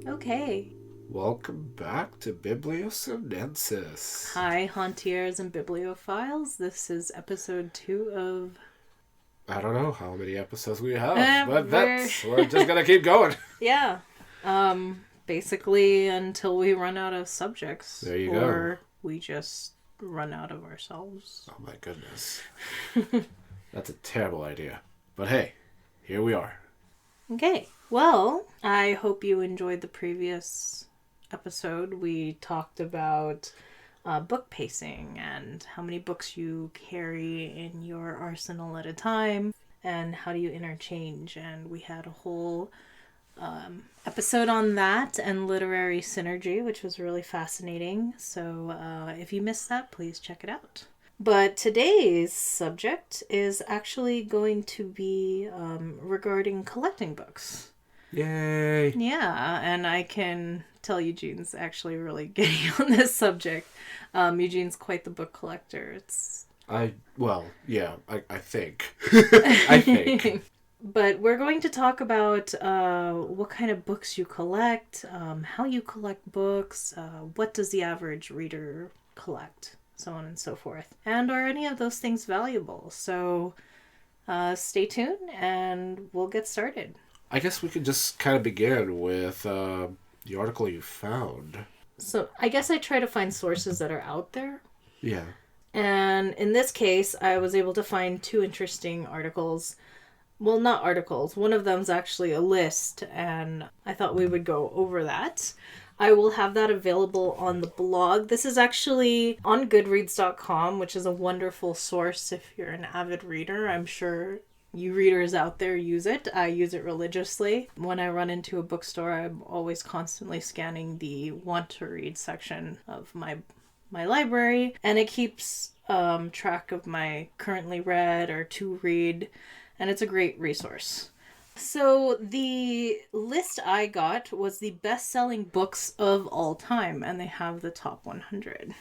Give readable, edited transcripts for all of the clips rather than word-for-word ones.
Okay. Welcome back to Biblio Sinensis. Hi, Hauntiers and Bibliophiles. This is episode 2 of... I don't know how many episodes we have, but we're just gonna keep going. Yeah. Basically until we run out of subjects. There you or we just run out of ourselves. Oh my goodness. That's a terrible idea. But hey, here we are. Okay. Well, I hope you enjoyed the previous episode. We talked about book pacing and how many books you carry in your arsenal at a time and how do you interchange. And we had a whole episode on that and literary synergy, which was really fascinating. So if you missed that, please check it out. But today's subject is actually going to be regarding collecting books. Yay! Yeah, and I can tell Eugene's actually really giddy on this subject. Eugene's quite the book collector. I think. I think. But we're going to talk about what kind of books you collect, how you collect books, what does the average reader collect, so on and so forth. And are any of those things valuable? So stay tuned and we'll get started. I guess we could just kind of begin with the article you found. So I guess I try to find sources that are out there. Yeah. And in this case, I was able to find 2 interesting articles. Well, not articles. One of them's actually a list, and I thought we would go over that. I will have that available on the blog. This is actually on Goodreads.com, which is a wonderful source if you're an avid reader. I'm sure you readers out there use it. I use it religiously. When I run into a bookstore, I'm always constantly scanning the want to read section of my library, and it keeps track of my currently read or to read, and it's a great resource. So the list I got was the best-selling books of all time, and they have the top 100.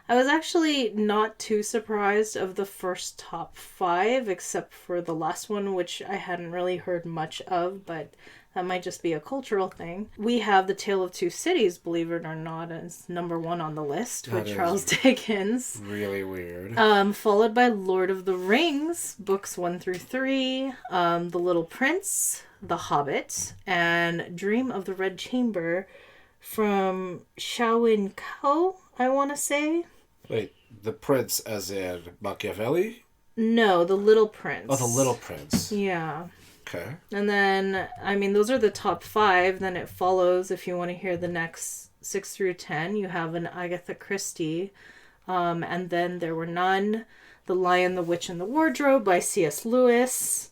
I was actually not too surprised of the first top 5, except for the last one, which I hadn't really heard much of, but that might just be a cultural thing. We have The Tale of Two Cities, believe it or not, as number 1 on the list with Charles Dickens. Really weird. Followed by Lord of the Rings, books 1 through 3, The Little Prince, The Hobbit, and Dream of the Red Chamber from Shaolin Ko, I want to say. Wait, the prince as in Machiavelli? No, The Little Prince. Oh, The Little Prince. Yeah. Okay. And then, I mean, those are the top 5. Then it follows, if you want to hear the next 6 through 10, you have an Agatha Christie. And then There Were None, The Lion, the Witch, and the Wardrobe by C.S. Lewis.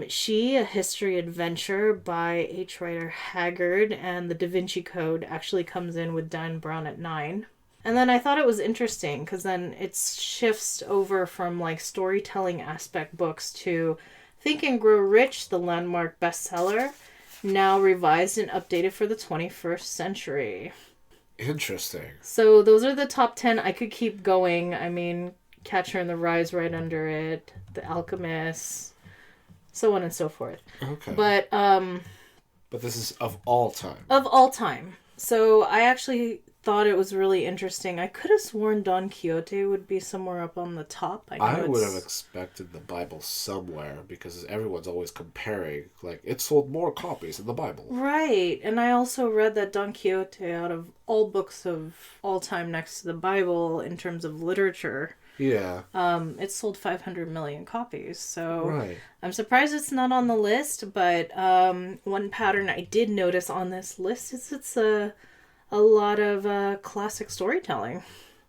She, A History Adventure by H. Rider Haggard. And The Da Vinci Code actually comes in with Dan Brown at 9. And then I thought it was interesting because then it shifts over from like storytelling aspect books to Think and Grow Rich, the landmark bestseller, now revised and updated for the 21st century. Interesting. So those are the top 10. I could keep going. I mean, Catcher in the Rye is right under it, The Alchemist, so on and so forth. Okay. But this is of all time. Of all time. So I actually thought it was really interesting. I could have sworn Don Quixote would be somewhere up on the top. I would have expected the Bible somewhere because everyone's always comparing, like, it sold more copies than the Bible. Right. And I also read that Don Quixote, out of all books of all time next to the Bible in terms of literature, yeah, it sold 500 million copies. So right. I'm surprised it's not on the list, but one pattern I did notice on this list is it's a lot of classic storytelling.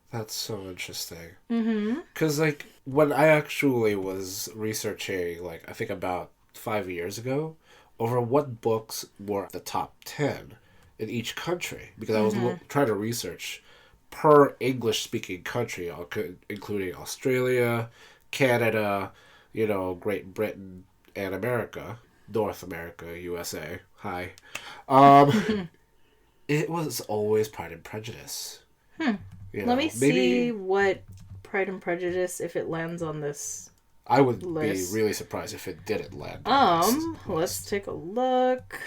That's so interesting. Mm-hmm. Because, like, when I actually was researching, like, I think about 5 years ago, over what books were the top 10 in each country. Because I was trying to research per English-speaking country, including Australia, Canada, Great Britain, and America. North America, USA. Hi. It was always Pride and Prejudice. Let me see what Pride and Prejudice, if it lands on this I would list. be really surprised if it didn't land on this list. Let's take a look.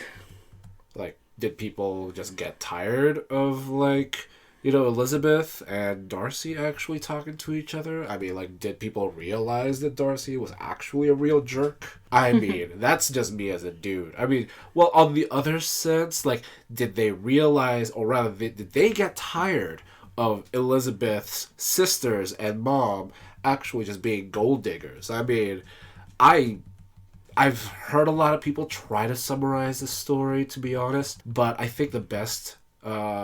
Like, did people just get tired of, like, Elizabeth and Darcy actually talking to each other? I mean, like, did people realize that Darcy was actually a real jerk? I mean, that's just me as a dude. I mean, well, on the other sense, like, did they realize, or rather, did they get tired of Elizabeth's sisters and mom actually just being gold diggers? I mean, I've heard a lot of people try to summarize the story, to be honest, but I think the best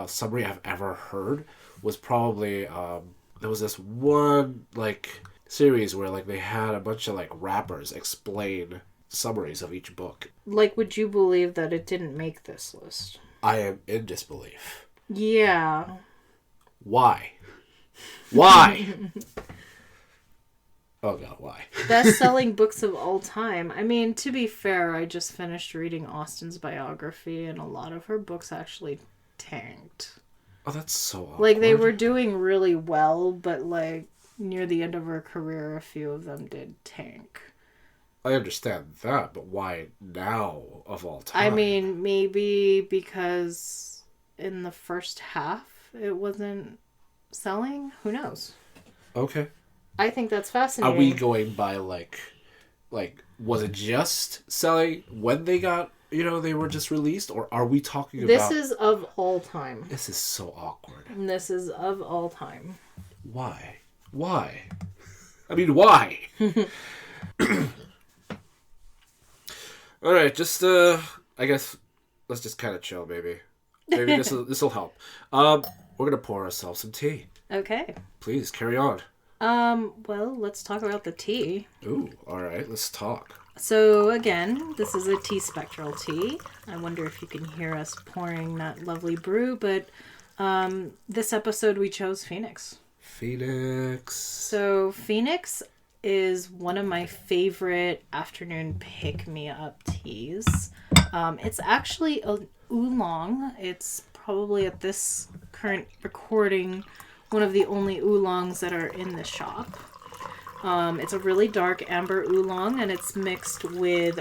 summary I've ever heard was probably there was this one, like, series where, like, they had a bunch of, like, rappers explain summaries of each book. Like, would you believe that it didn't make this list? I am in disbelief. Yeah. Why? Oh god, why? Best-selling books of all time. I mean, to be fair, I just finished reading Austen's biography, and a lot of her books actually tanked. Oh, that's so awkward. Like, they were doing really well, but, like, near the end of her career, a few of them did tank. I understand that, but why now, of all time? I mean, maybe because in the first half, it wasn't selling? Who knows? Okay. I think that's fascinating. Are we going by, like, was it just selling when they got, they were just released? Or are we talking about... This is of all time. This is so awkward. This is of all time. Why? I mean, why? Alright, just, I guess, let's just kind of chill, maybe. Maybe this'll help. We're gonna pour ourselves some tea. Okay. Please, carry on. Well, let's talk about the tea. Ooh, alright, let's talk. So, again, this is a tea Spectral tea. I wonder if you can hear us pouring that lovely brew, but this episode we chose Phoenix. So, Phoenix is one of my favorite afternoon pick-me-up teas. It's actually an oolong. It's probably at this current recording one of the only oolongs that are in the shop. It's a really dark amber oolong, and it's mixed with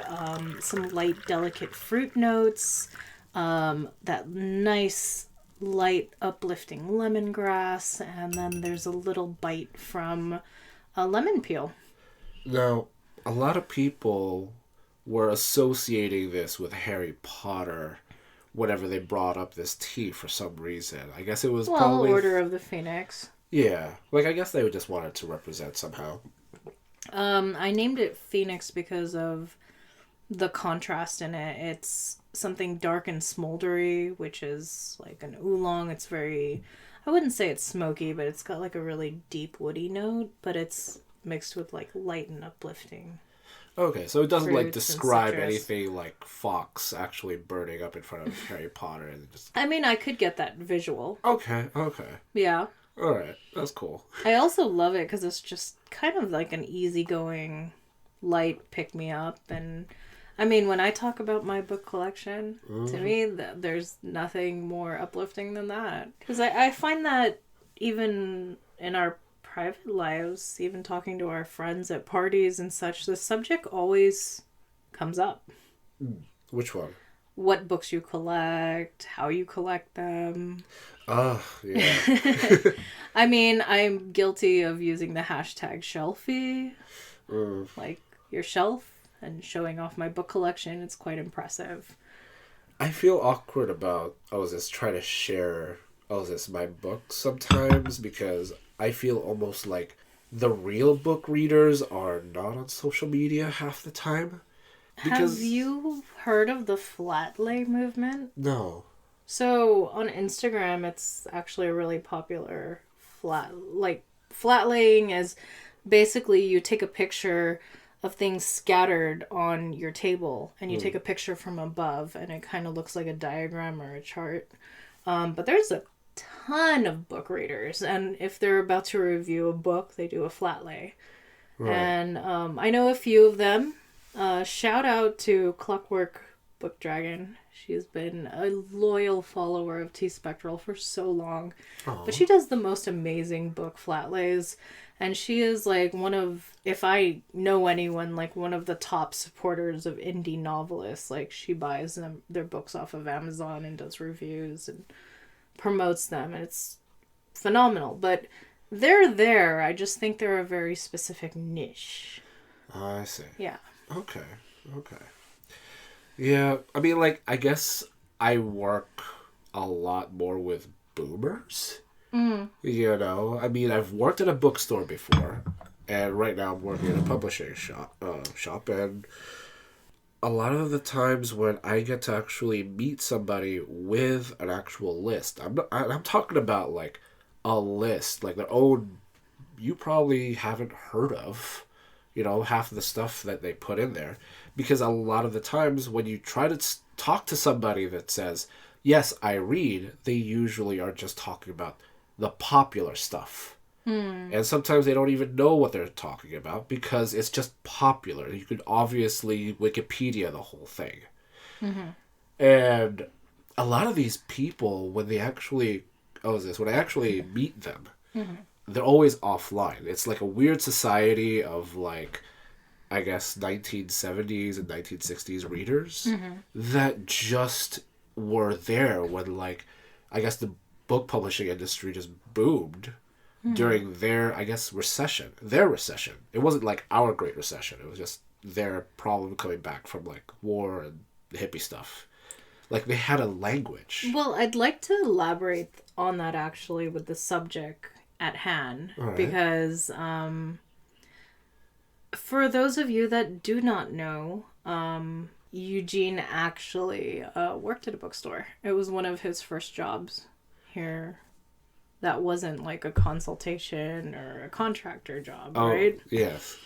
some light, delicate fruit notes, that nice, light, uplifting lemongrass, and then there's a little bite from a lemon peel. Now, a lot of people were associating this with Harry Potter whenever they brought up this tea for some reason. I guess it was probably... Order of the Phoenix. Yeah. Like, I guess they would just want it to represent somehow. I named it Phoenix because of the contrast in it. It's something dark and smoldery, which is like an oolong. It's very... I wouldn't say it's smoky, but it's got like a really deep woody note, but it's mixed with like light and uplifting. Okay, so it doesn't like describe anything like Fox actually burning up in front of Harry Potter and just... I mean, I could get that visual. Okay. Yeah. Alright, that's cool. I also love it because it's just kind of like an easygoing, light pick-me-up. And I mean, when I talk about my book collection, to me, there's nothing more uplifting than that. Because I find that even in our private lives, even talking to our friends at parties and such, the subject always comes up. Which one? What books you collect, how you collect them. Oh, yeah. I mean, I'm guilty of using the hashtag shelfie. Like, your shelf and showing off my book collection. It's quite impressive. I feel awkward about, trying to share, my books sometimes because I feel almost like the real book readers are not on social media half the time. Have you heard of the flat lay movement? No. So on Instagram, it's actually a really popular flat laying is basically you take a picture of things scattered on your table and you take a picture from above and it kind of looks like a diagram or a chart. But there's a ton of book readers, and if they're about to review a book, they do a flat lay. Right. And I know a few of them. Shout out to Clockwork Book Dragon. She's been a loyal follower of Spectral for so long. Oh. But she does the most amazing book flat lays. And she is like one of, if I know anyone, like one of the top supporters of indie novelists. Like she buys their books off of Amazon and does reviews and promotes them. And it's phenomenal. But they're there. I just think they're a very specific niche. I see. Yeah. Okay. Yeah, I mean, like, I guess I work a lot more with boomers. You know? I mean, I've worked at a bookstore before, and right now I'm working at a publishing shop, and a lot of the times when I get to actually meet somebody with an actual list, I'm talking about, like, a list, like their own, you probably haven't heard of, you know, half of the stuff that they put in there. Because a lot of the times when you try to talk to somebody that says, yes, I read, they usually are just talking about the popular stuff. And sometimes they don't even know what they're talking about because it's just popular. You could obviously Wikipedia the whole thing. And a lot of these people, when they actually, when I actually meet them, they're always offline. It's like a weird society of, like, I guess 1970s and 1960s readers that just were there when, like, I guess the book publishing industry just boomed during their, I guess, recession. Their recession. It wasn't like our Great Recession. It was just their problem coming back from, like, war and hippie stuff. Like, they had a language. Well, I'd like to elaborate on that, actually, with the subject at hand. Right. Because for those of you that do not know, Eugene actually worked at a bookstore. It was one of his first jobs here. That wasn't like a consultation or a contractor job, right? Yes.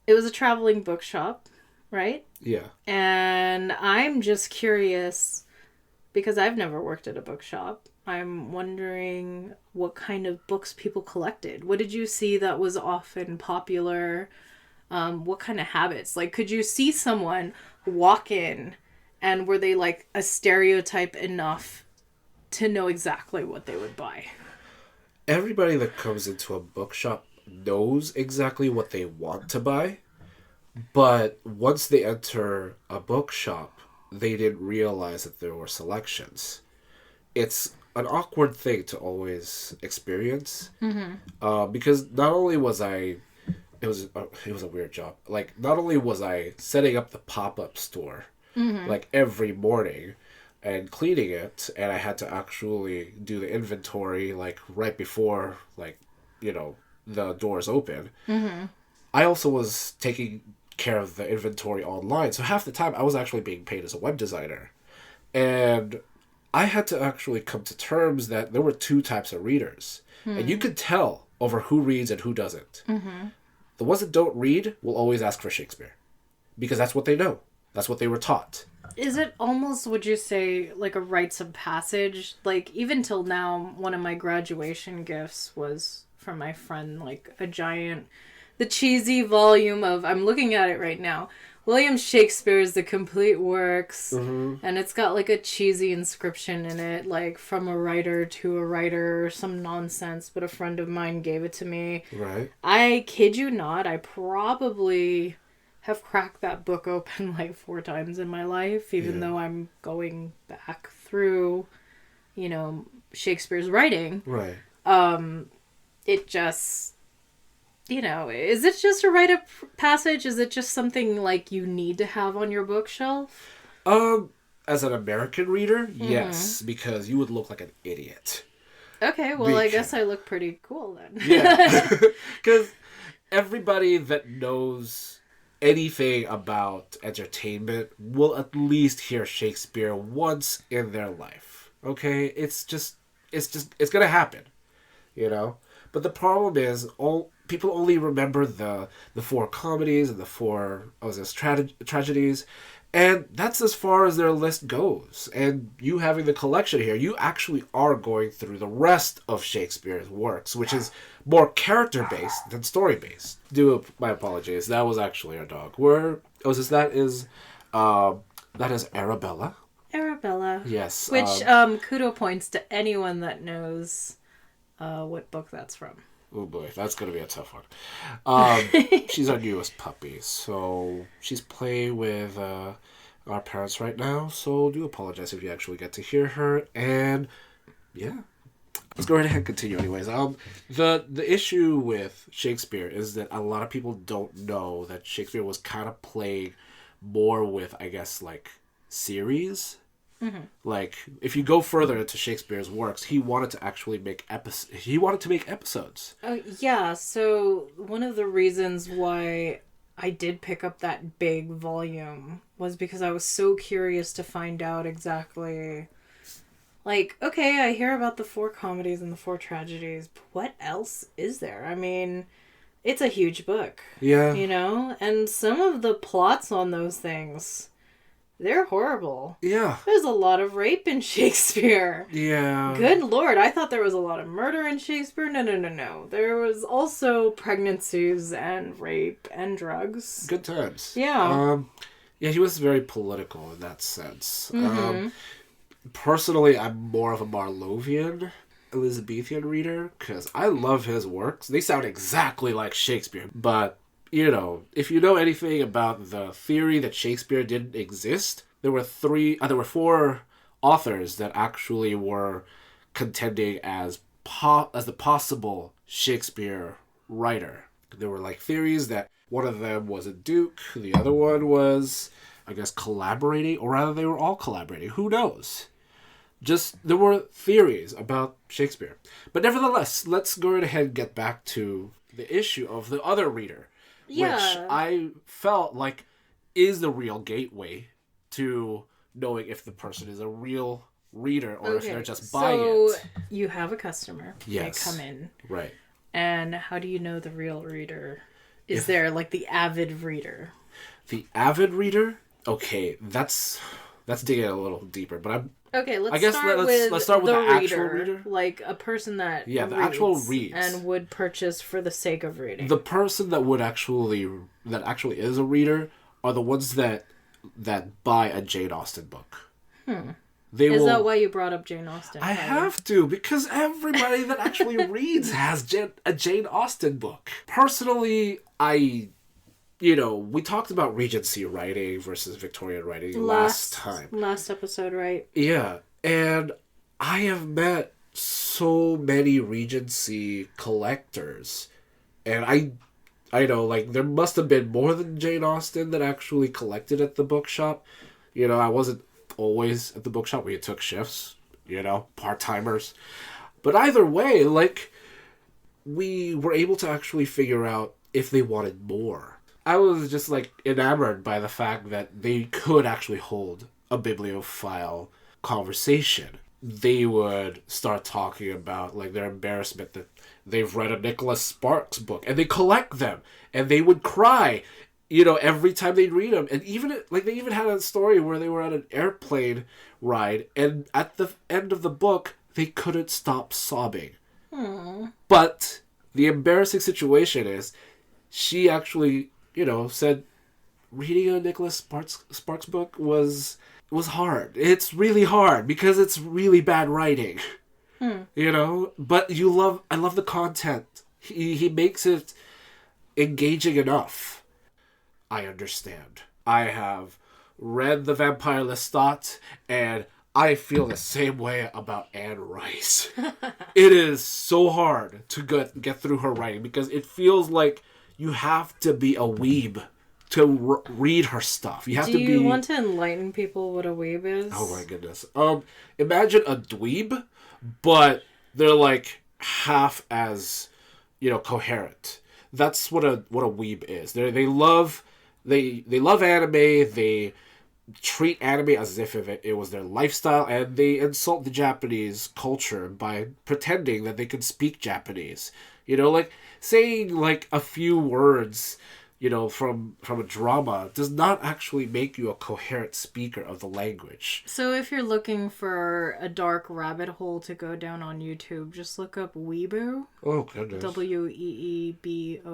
It was a traveling bookshop, right? Yeah. And I'm just curious, because I've never worked at a bookshop. I'm wondering what kind of books people collected. What did you see that was often popular? What kind of habits? Like, could you see someone walk in and were they like a stereotype enough to know exactly what they would buy? Everybody that comes into a bookshop knows exactly what they want to buy. But once they enter a bookshop, they didn't realize that there were selections. It's an awkward thing to always experience, because not only was I, it was a weird job. Like, not only was I setting up the pop-up store, like every morning, and cleaning it, and I had to actually do the inventory like right before, like, you know, the doors open. I also was taking care of the inventory online, so half the time I was actually being paid as a web designer, and I had to actually come to terms that there were two types of readers. And you could tell over who reads and who doesn't. The ones that don't read will always ask for Shakespeare. Because that's what they know. That's what they were taught. Is it almost, would you say, like a rites of passage? Like, even till now, one of my graduation gifts was from my friend, like a giant, the cheesy volume of, I'm looking at it right now, William Shakespeare's The Complete Works, and it's got like a cheesy inscription in it, like from a writer to a writer, or some nonsense, but a friend of mine gave it to me. Right. I kid you not, I probably have cracked that book open like 4 times in my life, even though I'm going back through, you know, Shakespeare's writing. Right. It just... You know, is it just a rite of passage? Is it just something like you need to have on your bookshelf? As an American reader, yes, because you would look like an idiot. Okay, well, I guess I look pretty cool then. Yeah, because everybody that knows anything about entertainment will at least hear Shakespeare once in their life. Okay, it's gonna happen, you know. But the problem is, people only remember the 4 comedies and the 4 tragedies, and that's as far as their list goes. And you having the collection here, you actually are going through the rest of Shakespeare's works, which is more character-based than story-based. My apologies. That was actually our dog. That is That is Arabella. Arabella. Yes. Which, kudo points to anyone that knows what book that's from. Oh boy, that's going to be a tough one. She's our newest puppy, so she's playing with our parents right now, so do apologize if you actually get to hear her, and yeah. Let's go right ahead and continue anyways. The issue with Shakespeare is that a lot of people don't know that Shakespeare was kind of playing more with, I guess, like, series. Mm-hmm. Like, if you go further into Shakespeare's works, he wanted to actually make episodes. Oh, yeah. So one of the reasons why I did pick up that big volume was because I was so curious to find out exactly, like, okay, I hear about the 4 comedies and the 4 tragedies, but what else is there? I mean, it's a huge book. Yeah. You know? And some of the plots on those things, they're horrible. Yeah. There's a lot of rape in Shakespeare. Yeah. Good Lord, I thought there was a lot of murder in Shakespeare. No. There was also pregnancies and rape and drugs. Good times. Yeah. Yeah, he was very political in that sense. Mm-hmm. Personally, I'm more of a Marlovian, Elizabethan reader, because I love his works. They sound exactly like Shakespeare, but, you know, if you know anything about the theory that Shakespeare didn't exist, there were 4 authors that actually were contending as the possible Shakespeare writer. There were, like, theories that one of them was a duke, the other one was, I guess, collaborating, or rather they were all collaborating. Who knows? Just, there were theories about Shakespeare. But nevertheless, let's go right ahead and get back to the issue of the other reader. Yeah. Which I felt like is the real gateway to knowing if the person is a real reader or if they're just buying it. So, you have a customer. Yes. They come in. Right. And how do you know the real reader? Is there, like, the avid reader? The avid reader? Okay, that's digging a little deeper, but I'm... Okay, let's start with the actual reader. Like a person that the actual reads and would purchase for the sake of reading. The person that actually is a reader are the ones that buy a Jane Austen book. Is that why you brought up Jane Austen? I have to, because everybody that actually reads has a Jane Austen book. Personally, we talked about Regency writing versus Victorian writing last time. Last episode, right? Yeah, and I have met so many Regency collectors, and I know, like, there must have been more than Jane Austen that actually collected at the bookshop. You know, I wasn't always at the bookshop. We took shifts, part-timers. But either way, like, we were able to actually figure out if they wanted more. I was just, like, enamored by the fact that they could actually hold a bibliophile conversation. They would start talking about, like, their embarrassment that they've read a Nicholas Sparks book, and they collect them, and they would cry, every time they'd read them. And they even had a story where they were on an airplane ride, and at the end of the book, they couldn't stop sobbing. Aww. But the embarrassing situation is, she actually... said reading a Nicholas Sparks book was hard. It's really hard because it's really bad writing. But I love the content. He makes it engaging enough. I understand. I have read The Vampire Lestat, and I feel the same way about Anne Rice. It is so hard to get through her writing because it feels like you have to be a weeb to read her stuff. You have Do you want to enlighten people what a weeb is? Oh my goodness. Imagine a dweeb, but they're like half as, coherent. That's what a weeb is. They love anime. They treat anime as if it was their lifestyle, and they insult the Japanese culture by pretending that they can speak Japanese. Like saying like a few words, from a drama does not actually make you a coherent speaker of the language. So if you're looking for a dark rabbit hole to go down on YouTube, just look up Weeboo. Oh, goodness. Weeboo.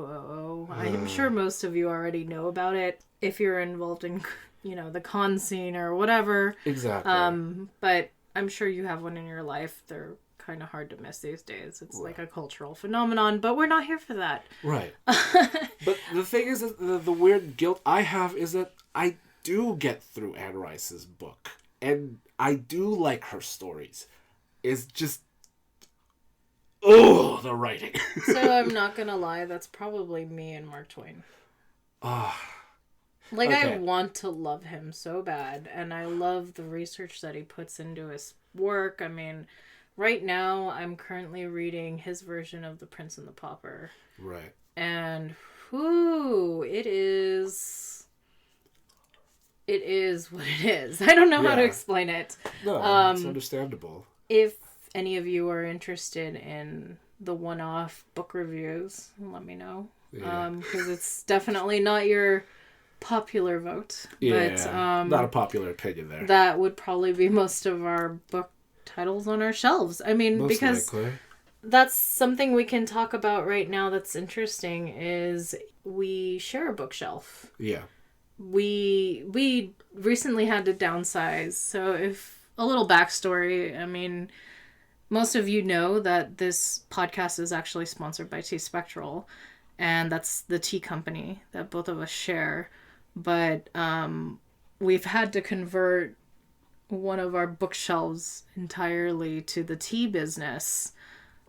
I'm sure most of you already know about it. If you're involved in the con scene or whatever. Exactly. But I'm sure you have one in your life. They're kind of hard to miss these days. It's like a cultural phenomenon, but we're not here for that. Right. But the thing is, that the weird guilt I have is that I do get through Anne Rice's book, and I do like her stories. It's just, the writing. So I'm not gonna lie, that's probably me and Mark Twain. Like, okay. I want to love him so bad, and I love the research that he puts into his work. I mean, right now, I'm currently reading his version of The Prince and the Pauper. Right. And, it is what it is. I don't know how to explain it. No, it's understandable. If any of you are interested in the one-off book reviews, let me know. Yeah. Because it's definitely not your popular vote. Yeah, but, not a popular opinion there. That would probably be most of our book titles on our shelves. I mean, most because likely. That's something we can talk about right now that's interesting is we share a bookshelf. Yeah. We recently had to downsize. So if a little backstory, I mean, most of you know that this podcast is actually sponsored by Spectral, and that's the tea company that both of us share. But we've had to convert one of our bookshelves entirely to the tea business.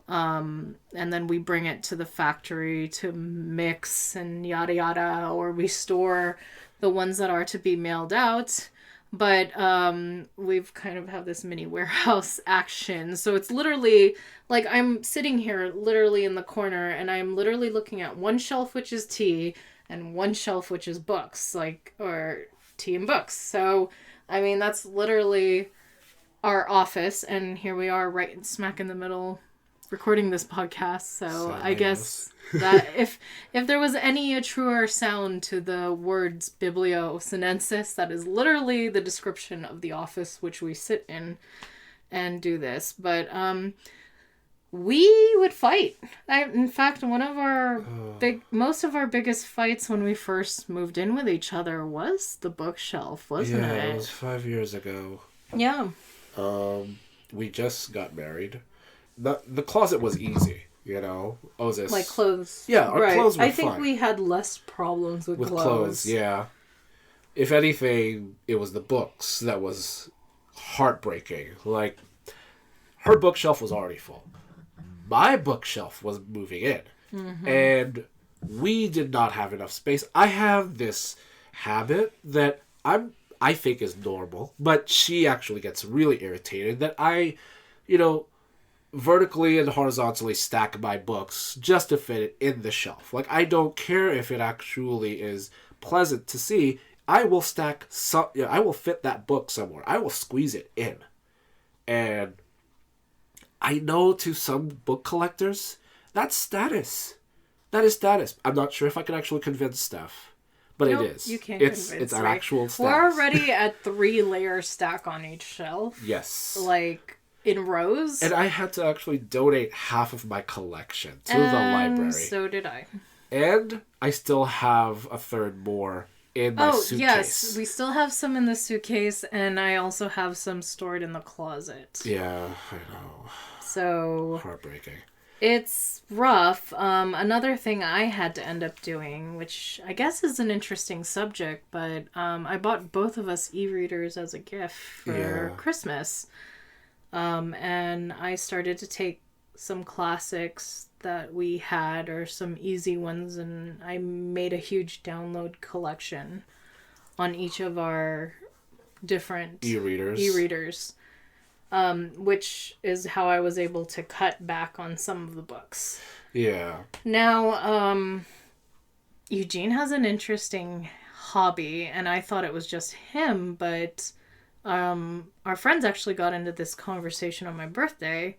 And then we bring it to the factory to mix and yada yada, or we store the ones that are to be mailed out. But we've kind of have this mini warehouse action. So it's literally like I'm sitting here literally in the corner, and I'm literally looking at one shelf, which is tea, and one shelf, which is books, or tea and books. So, I mean, that's literally our office. And here we are right smack in the middle recording this podcast. So I guess that if there was any truer sound to the words Biblio Sinensis, that is literally the description of the office which we sit in and do this. But we would fight. In fact, one of our most of our biggest fights when we first moved in with each other was the bookshelf, wasn't it? Yeah, it was 5 years ago. Yeah. We just got married. The closet was easy, Otis. Like clothes. Yeah, our clothes were fine. I think we had less problems with clothes. Yeah. If anything, it was the books that was heartbreaking. Like, her bookshelf was already full. My bookshelf was moving in. Mm-hmm. And we did not have enough space. I have this habit that I think is normal, but she actually gets really irritated that I, vertically and horizontally stack my books just to fit it in the shelf. Like, I don't care if it actually is pleasant to see. I will I will fit that book somewhere. I will squeeze it in. And I know to some book collectors, that's status. That is status. I'm not sure if I can actually convince Steph, but it is. You can't convince It's an actual status. We're already at 3-layer stack on each shelf. Yes. Like, in rows. And I had to actually donate half of my collection to the library. So did I. And I still have a third more in my suitcase. Oh, yes. We still have some in the suitcase, and I also have some stored in the closet. Yeah, I know. So... heartbreaking. It's rough. Another thing I had to end up doing, which I guess is an interesting subject, but I bought both of us e-readers as a gift for Christmas. And I started to take some classics that we had or some easy ones, and I made a huge download collection on each of our different e-readers. Which is how I was able to cut back on some of the books. Yeah. Now, Eugene has an interesting hobby, and I thought it was just him, but our friends actually got into this conversation on my birthday,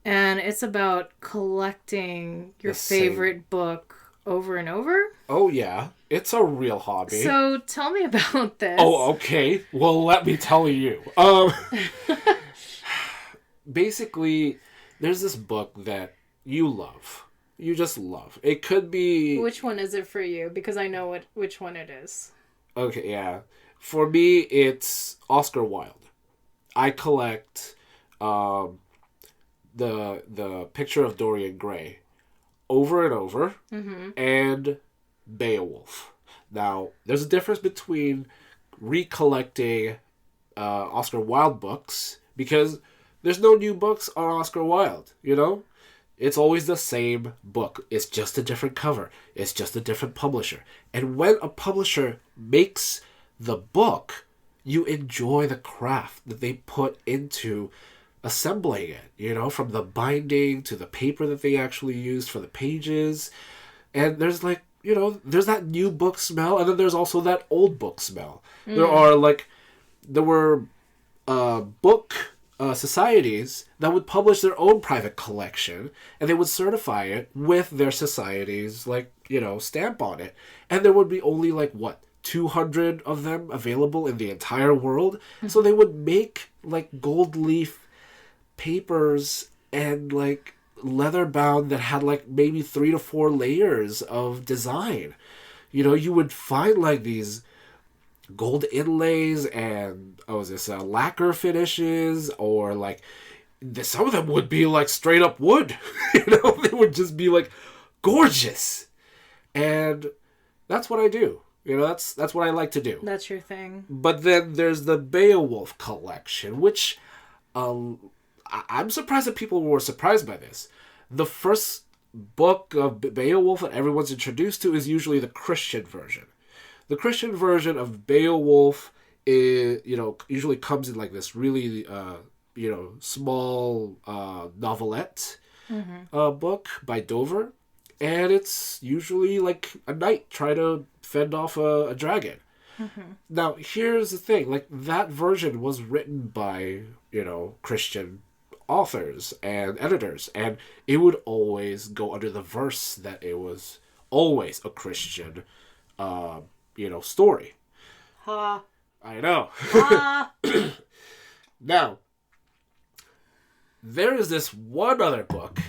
and it's about collecting your favorite book over and over. Oh, yeah. It's a real hobby. So tell me about this. Oh, okay. Well, let me tell you. Basically, there's this book that you love. You just love. It could be... Which one is it for you? Because I know which one it is. Okay, yeah. For me, it's Oscar Wilde. I collect the Picture of Dorian Gray over and over, and Beowulf. Now, there's a difference between recollecting Oscar Wilde books, because there's no new books on Oscar Wilde, you know? It's always the same book. It's just a different cover. It's just a different publisher. And when a publisher makes the book, you enjoy the craft that they put into assembling it, you know, from the binding to the paper that they actually used for the pages. And there's like, you know, there's that new book smell, and then there's also that old book smell. There were book societies that would publish their own private collection, and they would certify it with their society's, like, you know, stamp on it. And there would be only, like, 200 of them available in the entire world. So they would make, like, gold leaf papers and, like, leather bound that had, like, maybe 3 to 4 layers of design. You know, you would find, like, these gold inlays and lacquer finishes, or like some of them would be like straight up wood. You know, they would just be like gorgeous. And that's what I do. You know, that's what I like to do. That's your thing. But then there's the Beowulf collection, which I'm surprised that people were surprised by this. The first book of Beowulf that everyone's introduced to is usually the Christian version. The Christian version of Beowulf is, you know, usually comes in like this really, you know, small novelette book by Dover. And it's usually like a knight trying to fend off a dragon. Now, here's the thing. Like, that version was written by, you know, Christian authors and editors. And it would always go under the verse that it was always a Christian you know, story. Ha. I know. Ha. Now, there is this one other book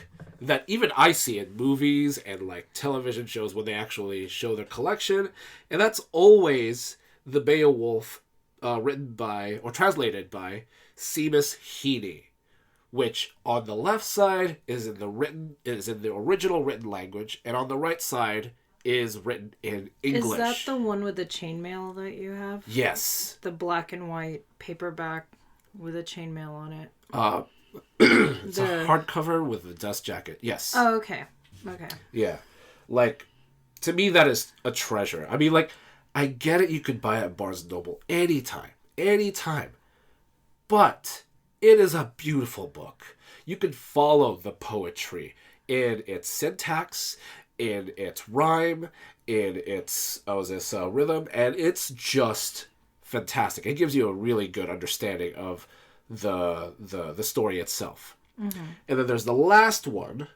that even I see in movies and like television shows when they actually show their collection, and that's always the Beowulf written by, or translated by, Seamus Heaney, which on the left side is in the original written language, and on the right side is written in English. Is that the one with the chainmail that you have? Yes. The black and white paperback with a chainmail on it. It's a hardcover with a dust jacket. Yes. Oh, okay. Okay. Yeah. Like, to me, that is a treasure. I mean, like, I get it, you could buy it at Barnes & Noble anytime. Anytime. But it is a beautiful book. You can follow the poetry in its syntax, in its rhyme, in its rhythm, and it's just fantastic. It gives you a really good understanding of the story itself. And then there's the last one,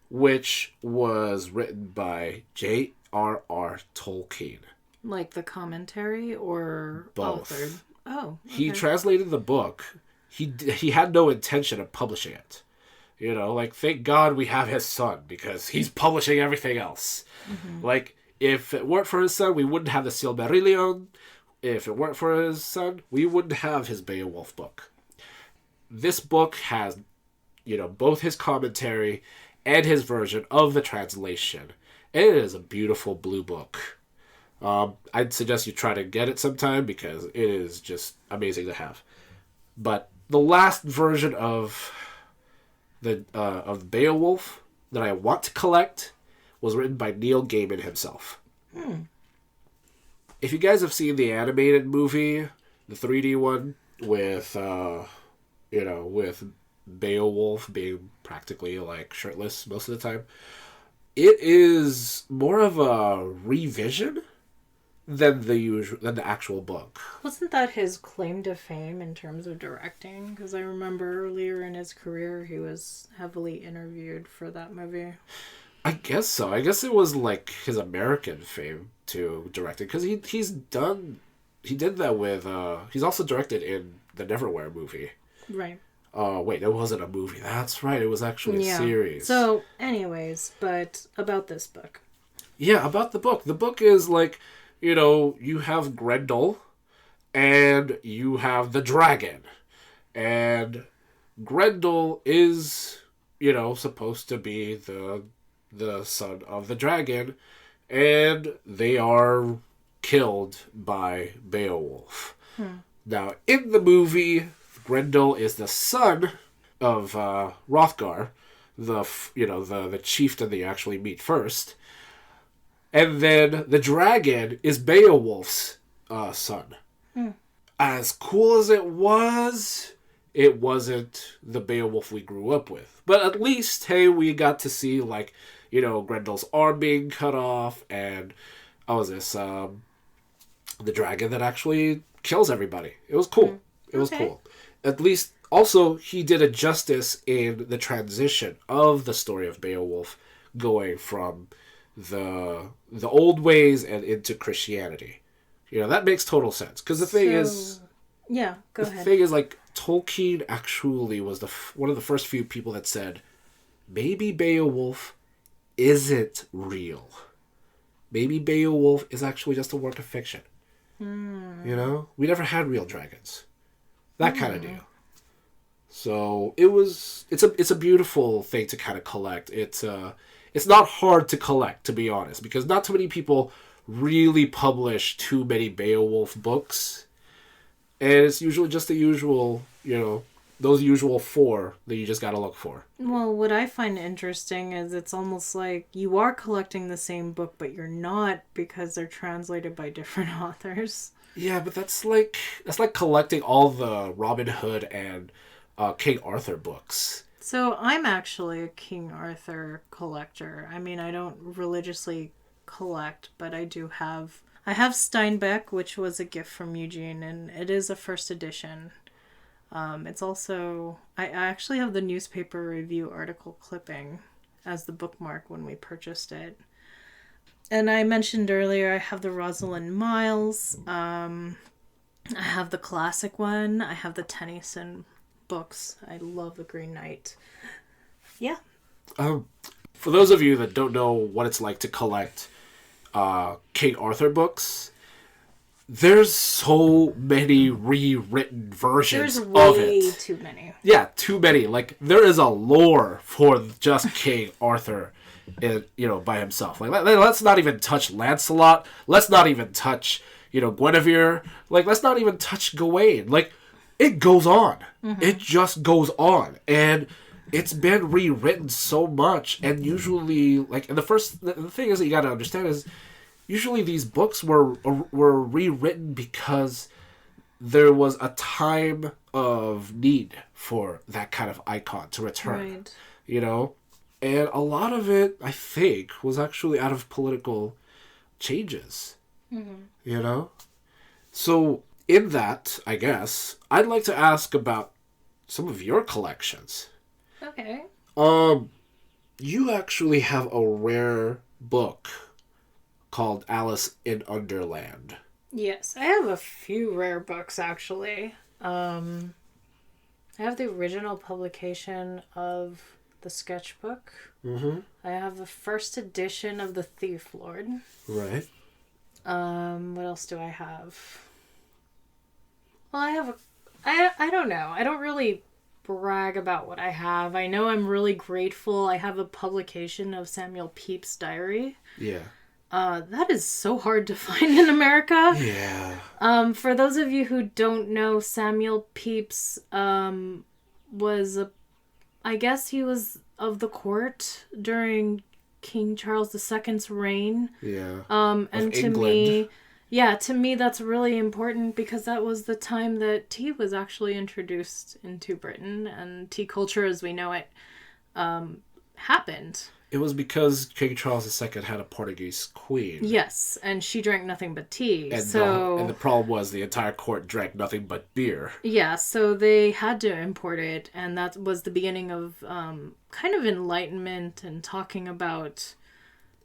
which was written by J.R.R. Tolkien. Like the commentary or both? Authored? Oh, okay. He translated the book. He had no intention of publishing it. You know, like, thank God we have his son, because he's publishing everything else. Like, if it weren't for his son, we wouldn't have the Silmarillion. If it weren't for his son, we wouldn't have his Beowulf book. This book has, you know, both his commentary and his version of the translation. And it is a beautiful blue book. I'd suggest you try to get it sometime, because it is just amazing to have. But the last version of Beowulf that I want to collect was written by Neil Gaiman himself. If you guys have seen the animated movie, the 3D one, with with Beowulf being practically like shirtless most of the time, it is more of a revision than the actual book. Wasn't that his claim to fame in terms of directing? Because I remember earlier in his career he was heavily interviewed for that movie. I guess so. I guess it was like his American fame to directing, because he did that with he's also directed in the Neverwhere movie. Right. Wait, it wasn't a movie. That's right. It was actually a series. So, anyways, but about this book. Yeah, about the book. The book is like, you know, you have Grendel, and you have the dragon. And Grendel is, supposed to be the son of the dragon, and they are killed by Beowulf. Now, in the movie, Grendel is the son of Hrothgar, the chieftain they actually meet first. And then the dragon is Beowulf's son. As cool as it wasn't the Beowulf we grew up with. But at least, hey, we got to see, Grendel's arm being cut off, and, the dragon that actually kills everybody. It was cool. It was cool. At least, also, he did a justice in the transition of the story of Beowulf going from the old ways and into Christianity. That makes total sense. Because the thing is... Yeah, go ahead. The thing is, Tolkien actually was one of the first few people that said, maybe Beowulf isn't real. Maybe Beowulf is actually just a work of fiction. We never had real dragons. That kind of deal. So it's a beautiful thing to kind of collect. It's not hard to collect, to be honest, because not too many people really publish too many Beowulf books. And it's usually just the usual, those usual 4 that you just gotta look for. Well, what I find interesting is it's almost like you are collecting the same book, but you're not, because they're translated by different authors. Yeah, but that's like collecting all the Robin Hood and King Arthur books. So I'm actually a King Arthur collector. I mean, I don't religiously collect, but I have Steinbeck, which was a gift from Eugene, and it is a first edition. It's also... I actually have the newspaper review article clipping as the bookmark when we purchased it. And I mentioned earlier, I have the Rosalind Miles. I have the classic one. I have the Tennyson books. I love the Green Knight. Yeah. For those of you that don't know what it's like to collect King Arthur books, there's so many rewritten versions of it. There's way too many. Yeah, too many. There is a lore for just King Arthur, by himself. Let's not even touch Lancelot. Let's not even touch, Guinevere. Let's not even touch Gawain. It goes on. It just goes on. And it's been rewritten so much. And usually, and the thing is that you got to understand is, usually these books were rewritten because there was a time of need for that kind of icon to return. Right. And a lot of it, I think, was actually out of political changes. So in that, I guess, I'd like to ask about some of your collections. Okay. You actually have a rare book called Alice in Underland. Yes, I have a few rare books, actually. I have the original publication of the sketchbook. I have the first edition of The Thief Lord. Right. What else do I have? Well, I don't know. I don't really brag about what I have. I know I'm really grateful. I have a publication of Samuel Pepys' diary. Yeah. That is so hard to find in America. Yeah. For those of you who don't know, Samuel Pepys was I guess he was of the court during King Charles II's reign. Yeah. And to me, that's really important because that was the time that tea was actually introduced into Britain, and tea culture as we know it happened. It was because King Charles II had a Portuguese queen. Yes, and she drank nothing but tea. And the problem was the entire court drank nothing but beer. Yeah, so they had to import it, and that was the beginning of kind of enlightenment and talking about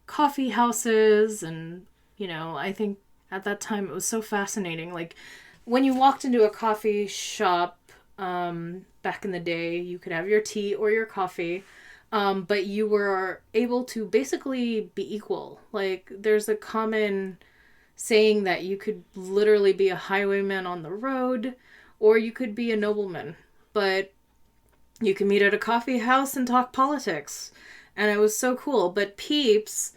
coffee houses, and, I think at that time it was so fascinating. When you walked into a coffee shop back in the day, you could have your tea or your coffee. But you were able to basically be equal. There's a common saying that you could literally be a highwayman on the road, or you could be a nobleman. But you can meet at a coffee house and talk politics. And it was so cool. But Pepys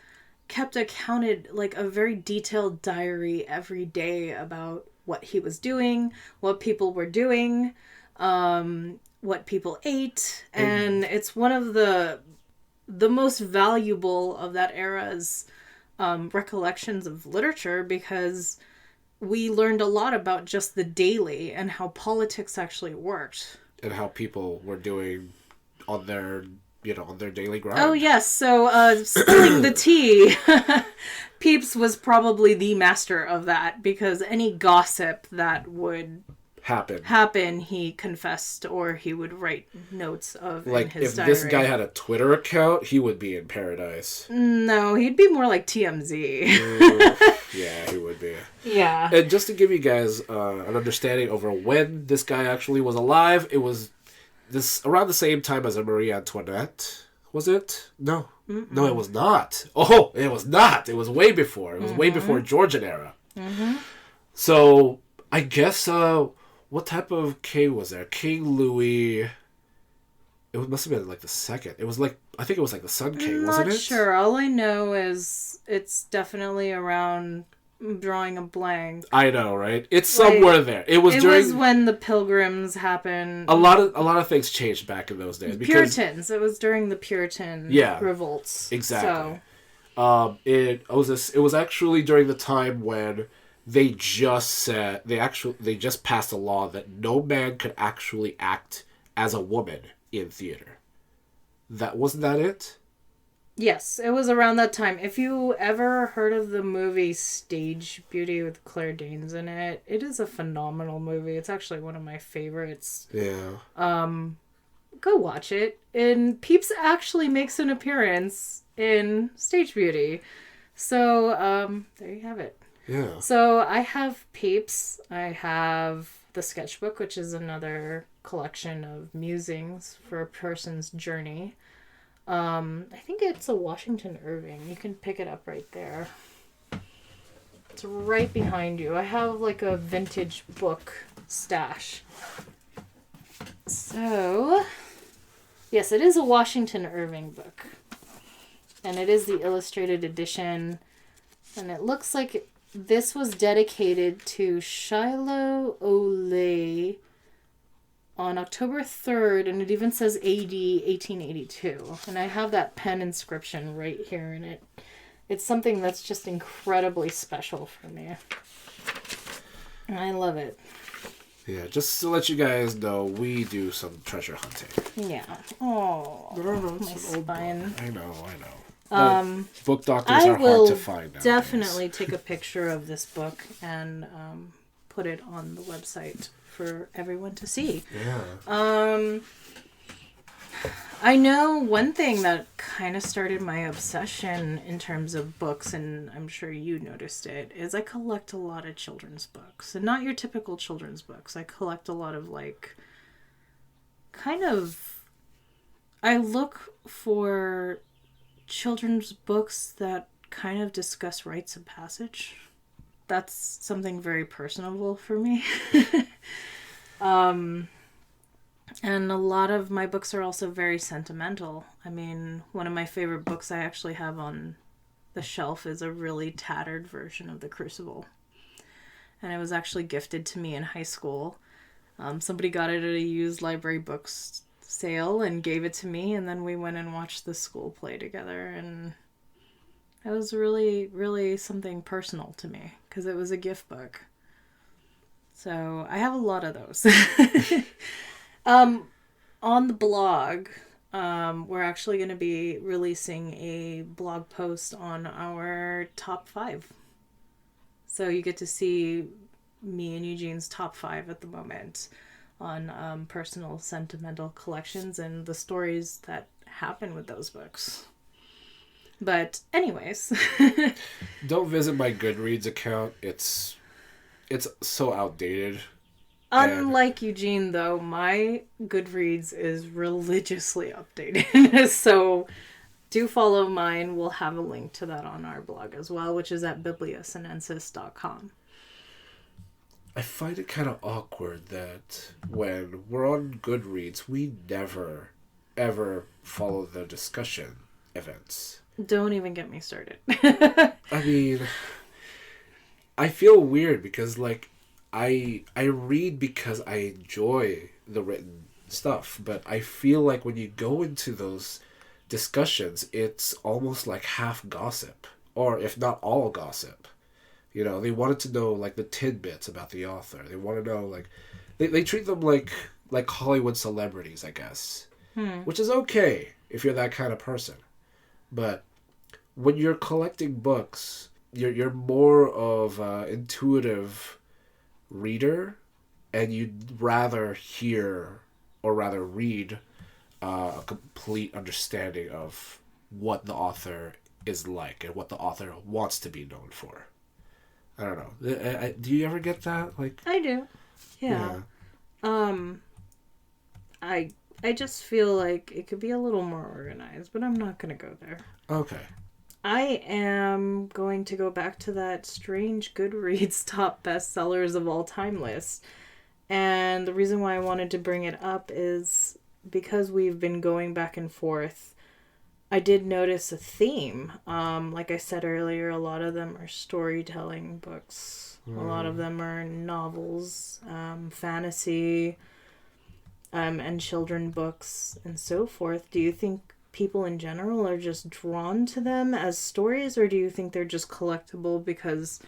kept accounted like a very detailed diary every day about what he was doing, what people were doing, what people ate. And it's one of the most valuable of that era's recollections of literature, because we learned a lot about just the daily and how politics actually worked. And how people were doing on their, on their daily grind. Oh, yes. So, spilling the tea. Pepys was probably the master of that, because any gossip that would happen, he confessed, or he would write notes of in his diary. If this guy had a Twitter account, he would be in paradise. No, he'd be more like TMZ. Yeah, he would be. Yeah. And just to give you guys an understanding over when this guy actually was alive, it was this around the same time as Marie Antoinette. Was it? No. Mm-mm. No, it was not. Oh, it was not. It was way before. It was way before Georgian era. Mm-hmm. So, I guess, what type of king was there? King Louis... It must have been like the second. It was like, I think it was like the Sun King, wasn't it? Not sure. All I know is it's definitely around, drawing a blank. I know, right? It's somewhere there. It was when the Pilgrims happened. A lot of things changed back in those days. Puritans. It was during the Puritan revolts. Exactly. So. It was actually during the time when they just passed a law that no man could actually act as a woman in theater. Wasn't that it? Yes, it was around that time. If you ever heard of the movie Stage Beauty with Claire Danes in it, it is a phenomenal movie. It's actually one of my favorites. Yeah. Go watch it. And Pepys actually makes an appearance in Stage Beauty. So, there you have it. Yeah. So, I have Pepys. I have the sketchbook, which is another collection of musings for a person's journey. I think it's a Washington Irving. You can pick it up right there. It's right behind you. I have like a vintage book stash. So, yes, it is a Washington Irving book. And it is the illustrated edition. And it looks like this was dedicated to Shiloh Olay on October 3rd, and it even says AD 1882. And I have that pen inscription right here in it. It's something that's just incredibly special for me. And I love it. Yeah, just to let you guys know, we do some treasure hunting. Yeah. Oh, my spine. I know. Book doctors are hard to find nowadays. I will definitely take a picture of this book and put it on the website for everyone to see. Yeah. I know one thing that kind of started my obsession in terms of books, and I'm sure you noticed it, is I collect a lot of children's books. And not your typical children's books. I collect a lot of, like, I look for children's books that kind of discuss rites of passage. That's something very personable for me. And a lot of my books are also very sentimental. I mean, one of my favorite books I actually have on the shelf is a really tattered version of The Crucible. And it was actually gifted to me in high school. Somebody got it at a used library books sale and gave it to me, and then we went and watched the school play together, and it was really, really something personal to me, because it was a gift book. So I have a lot of those. On the blog, we're actually going to be releasing a blog post on our top 5. So you get to see me and Eugene's top 5 at the moment on personal sentimental collections and the stories that happen with those books. But anyways. Don't visit my Goodreads account. It's so outdated. Unlike Eugene, though, my Goodreads is religiously updated. So do follow mine. We'll have a link to that on our blog as well, which is at bibliosinensis.com. I find it kind of awkward that when we're on Goodreads, we never, ever follow the discussion events. Don't even get me started. I mean, I feel weird because, like, I read because I enjoy the written stuff, but I feel like when you go into those discussions, it's almost like half gossip, or if not all gossip. You know, they wanted to know, like, the tidbits about the author. They want to know, like... They treat them like Hollywood celebrities, I guess. Which is okay if you're that kind of person. But when you're collecting books, you're more of an intuitive reader, and you'd rather hear or rather read a complete understanding of what the author is like and what the author wants to be known for. I don't know. Do you ever get that? Like, I do. Yeah. I just feel like it could be a little more organized, but I'm not going to go there. Okay. I am going to go back to that strange Goodreads top bestsellers of all time list. And the reason why I wanted to bring it up is because we've been going back and forth. I did notice a theme. Like I said earlier, a lot of them are storytelling books. A lot of them are novels, fantasy, and children books, and so forth. Do you think people in general are just drawn to them as stories, or do you think they're just collectible because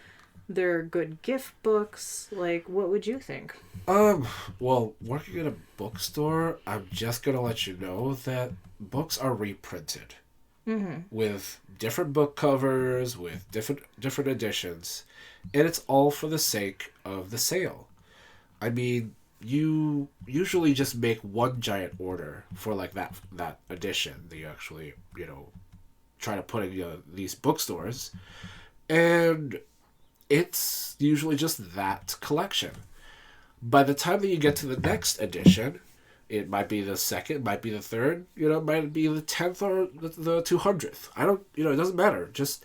they're good gift books? Like, what would you think? Well, working at a bookstore, I'm just gonna let you know that books are reprinted. With different book covers, with different editions, and it's all for the sake of the sale. I mean, you usually just make one giant order for, like, that edition that you actually, you know, try to put in these bookstores, and it's usually just that collection. By the time that you get to the next edition, it might be the second, might be the third, you know, it might be the 10th or the 200th. It doesn't matter. Just,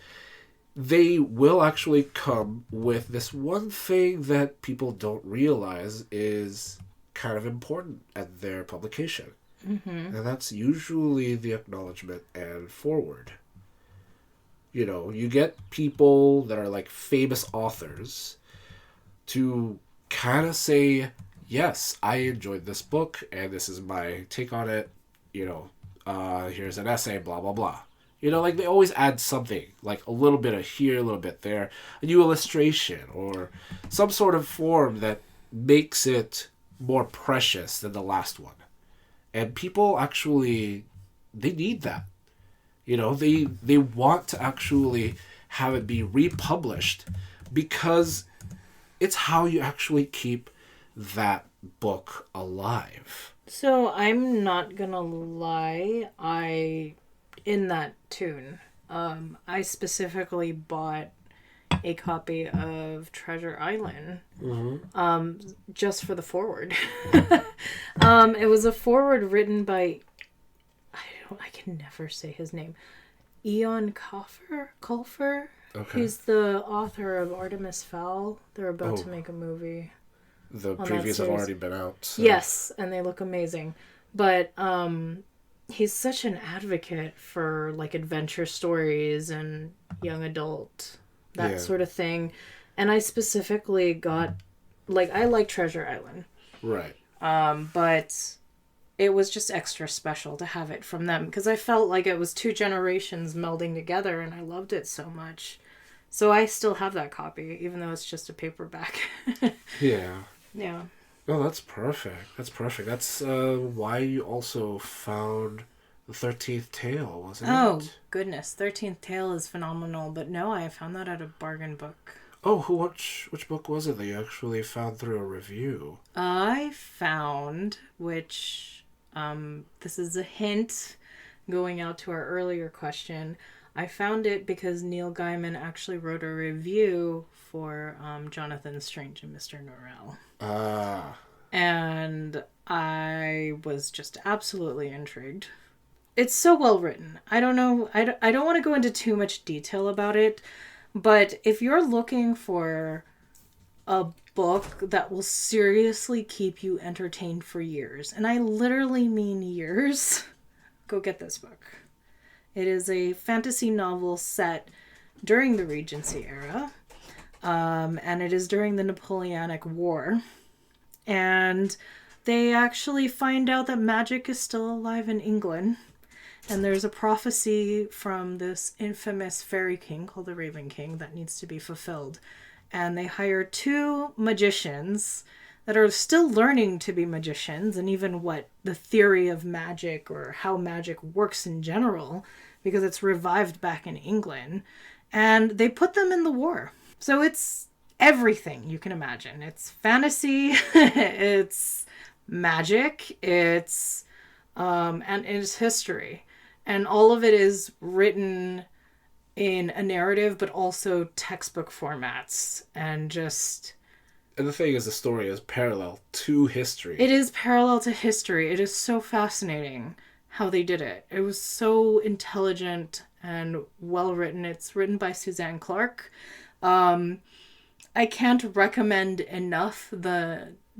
they will actually come with this one thing that people don't realize is kind of important at their publication. And that's usually the acknowledgement and foreword. You know, you get people that are like famous authors to kind of say, yes, I enjoyed this book, and this is my take on it. You know, here's an essay, blah, blah, blah. You know, like, they always add something, like a little bit of here, a little bit there, a new illustration, or some sort of form that makes it more precious than the last one. And people actually, they need that. You know, they want to actually have it be republished because it's how you actually keep that book alive. So I'm not gonna lie, in that tune, I specifically bought a copy of Treasure Island, just for the foreword. It was a foreword written by, I can never say his name, Eon Colfer. Okay. He's the author of Artemis Fowl. They're about to make a movie. The previews have already been out. So. Yes, and they look amazing. But he's such an advocate for, like, adventure stories and young adult, that sort of thing. And I specifically got, like, I like Treasure Island. Right. But it was just extra special to have it from them because I felt like it was two generations melding together, and I loved it so much. So I still have that copy, even though it's just a paperback. Yeah. Yeah. Oh, that's perfect. That's why you also found the 13th Tale, wasn't it? Oh, goodness. 13th Tale is phenomenal, but no, I found that at a bargain book. Oh, which book was it that you actually found through a review? I found, which, this is a hint going out to our earlier question, I found it because Neil Gaiman actually wrote a review for Jonathan Strange and Mr. Norrell. Ah. And I was just absolutely intrigued. it's so well written. I don't know. I don't want to go into too much detail about it, but if you're looking for a book that will seriously keep you entertained for years, and I literally mean years, go get this book. It is a fantasy novel set during the Regency era, and it is during the Napoleonic War. And they actually find out that magic is still alive in England. And there's a prophecy from this infamous fairy king called the Raven King that needs to be fulfilled. And they hire two magicians that are still learning to be magicians, and even what the theory of magic or how magic works in general, because it's revived back in England. And they put them in the war. So it's everything you can imagine. It's fantasy, it's magic, it's and it's history. And all of it is written in a narrative, but also textbook formats. And the thing is, the story is parallel to history. It is parallel to history. It is so fascinating how they did it. It was so intelligent and well written. It's written by Suzanne Clark. I can't recommend enough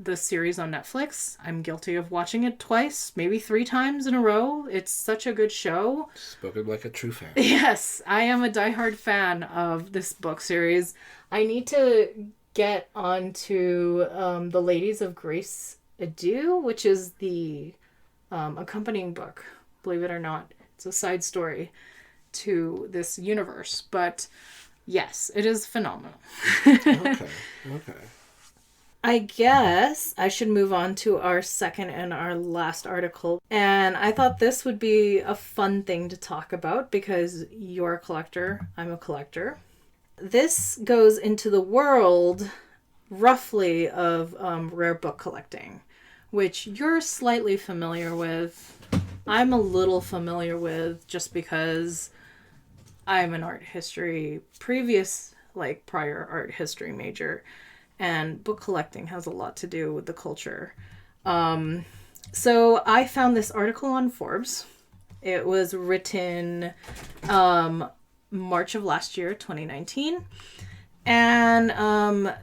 the series on Netflix. I'm guilty of watching it twice, maybe 3 times in a row. It's such a good show. Spoken like a true fan. Yes, I am a diehard fan of this book series. I need to get onto The Ladies of Grace Adieu, which is the accompanying book. Believe it or not, it's a side story to this universe. But yes, it is phenomenal. Okay. I guess I should move on to our second and our last article. And I thought this would be a fun thing to talk about because you're a collector, I'm a collector. This goes into the world, roughly, of rare book collecting, which you're slightly familiar with. I'm a little familiar with just because I'm an art history, prior art history major. And book collecting has a lot to do with the culture. So I found this article on Forbes. It was written March of last year, 2019. And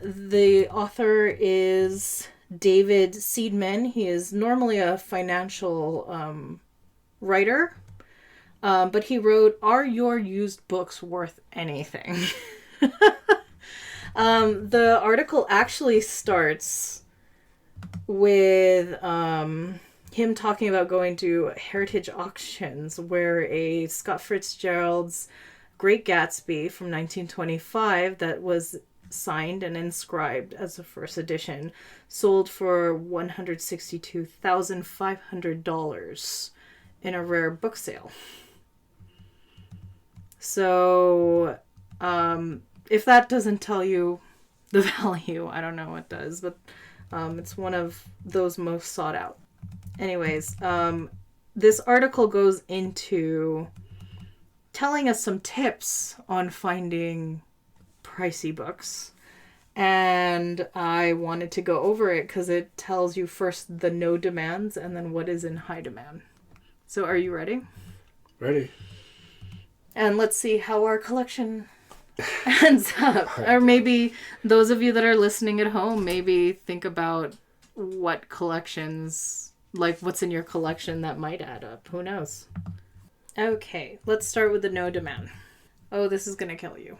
the author is David Seidman. He is normally a financial writer. But he wrote, "Are your used books worth anything?" The article actually starts with him talking about going to heritage auctions where a Scott Fitzgerald's Great Gatsby from 1925 that was signed and inscribed as the first edition sold for $162,500 in a rare book sale. So, if that doesn't tell you the value, I don't know what does, but it's one of those most sought out. Anyways, this article goes into telling us some tips on finding pricey books. And I wanted to go over it because it tells you first the no demands and then what is in high demand. So are you ready? Ready. And let's see how our collection ends up. Or maybe those of you that are listening at home, maybe think about what collections, like what's in your collection that might add up. Who knows? Okay, let's start with the no demand. Oh, this is going to kill you.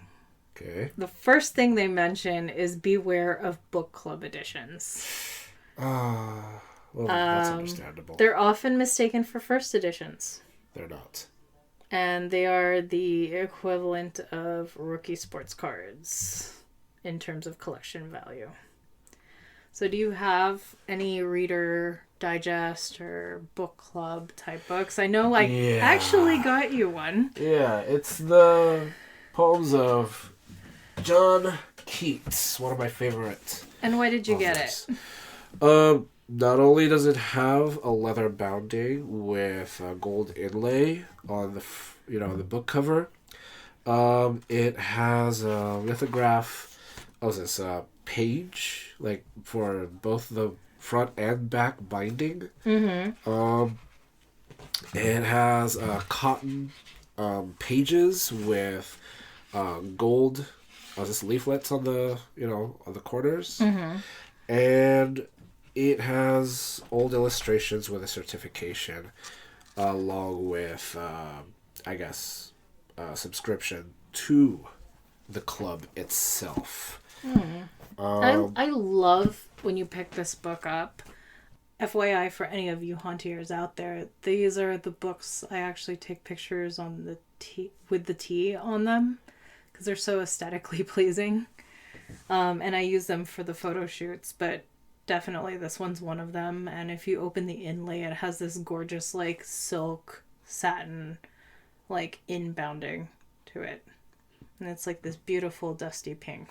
Okay. The first thing they mention is beware of book club editions. Well, that's understandable. They're often mistaken for first editions. They're not. And they are the equivalent of rookie sports cards in terms of collection value. So do you have any Reader Digest or book club type books? I know I actually got you one. Yeah, it's the poems of John Keats, one of my favorite. And why did you get it? Not only does it have a leather bounding with a gold inlay on the book cover, it has a lithograph of this page, like for both the front and back binding. Mm-hmm. It has cotton pages with gold just leaflets on the on the corners, and it has old illustrations with a certification, along with subscription to the club itself. I love when you pick this book up. FYI, for any of you haunters out there, these are the books I actually take pictures on the with the T on them because they're so aesthetically pleasing. And I use them for the photo shoots, but definitely this one's one of them. And if you open the inlay, it has this gorgeous like silk satin like inbounding to it. And it's like this beautiful dusty pink.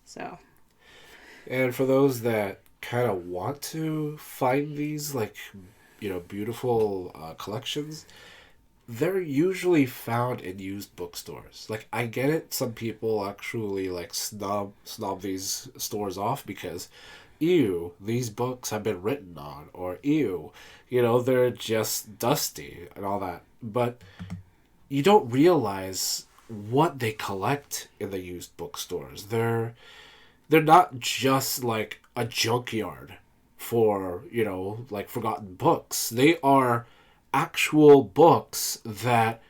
So. And for those that kind of want to find these beautiful collections, they're usually found in used bookstores. Like, I get it, some people actually like snob these stores off because ew, these books have been written on, or ew, they're just dusty and all that. But you don't realize what they collect in the used bookstores. They're not just like a junkyard for, forgotten books. They are actual books that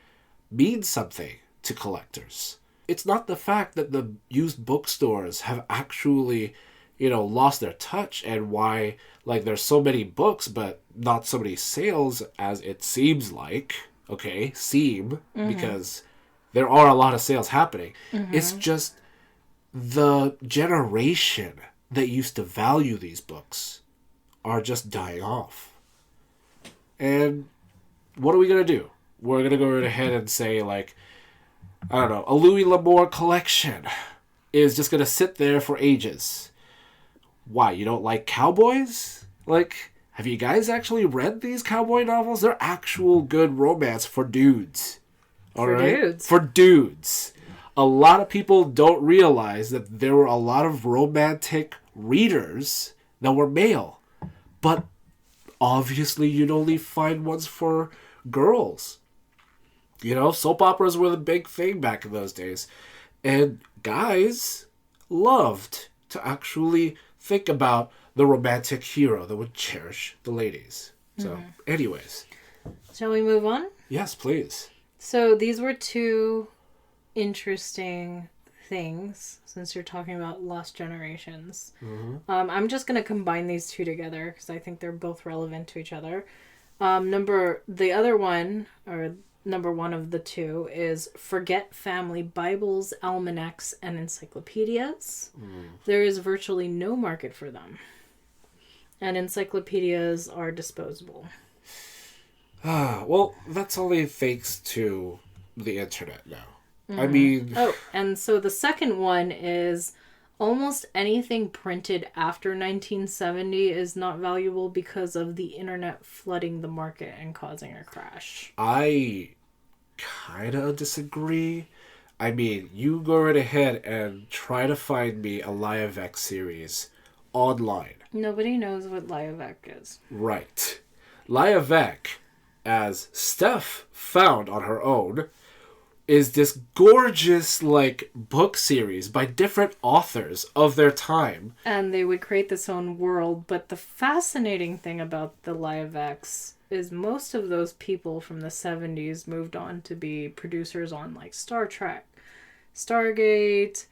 mean something to collectors. It's not the fact that the used bookstores have actually, lost their touch and why, there's so many books but not so many sales as it seems like. Okay, because there are a lot of sales happening. It's just the generation that used to value these books are just dying off. And what are we going to do? We're going to go right ahead and say, a Louis L'Amour collection is just going to sit there for ages. Why, you don't like cowboys? Have you guys actually read these cowboy novels? They're actual good romance for dudes. Dudes. For dudes. A lot of people don't realize that there were a lot of romantic readers that were male. But obviously you'd only find ones for girls. Soap operas were the big thing back in those days. And guys loved to actually think about the romantic hero that would cherish the ladies. So, anyways. Shall we move on? Yes, please. So these were two interesting things, since you're talking about lost generations. I'm just going to combine these two together because I think they're both relevant to each other. Number one of the two is Forget Family Bibles, Almanacs, and Encyclopedias. There is virtually no market for them. And encyclopedias are disposable. Well, that's only thanks to the internet now. I mean... Oh, and so the second one is almost anything printed after 1970 is not valuable because of the internet flooding the market and causing a crash. I kind of disagree. I mean, you go right ahead and try to find me a Liavec series online. Nobody knows what Liavec is. Right. Liavec, as Steph found on her own, is this gorgeous, book series by different authors of their time. And they would create this own world, but the fascinating thing about the Liavecs is most of those people from the 70s moved on to be producers on, Star Trek, Stargate,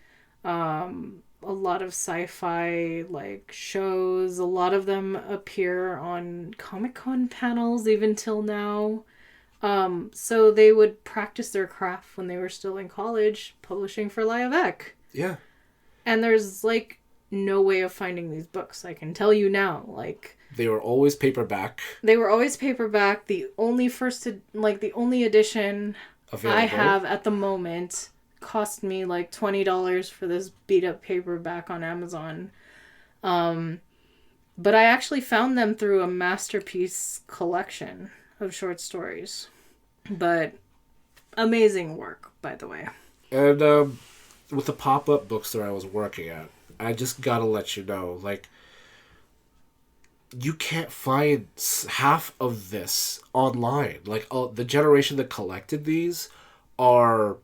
a lot of sci-fi, shows. A lot of them appear on Comic-Con panels, even till now. So they would practice their craft when they were still in college, publishing for Liavec. Yeah. And there's, no way of finding these books, I can tell you now. They were always paperback. The only the only edition available I have at the moment cost me, $20 for this beat-up paperback on Amazon. But I actually found them through a Masterpiece collection of short stories. But amazing work, by the way. And with the pop-up bookstore I was working at, I just gotta let you know, you can't find half of this online. Like, the generation that collected these are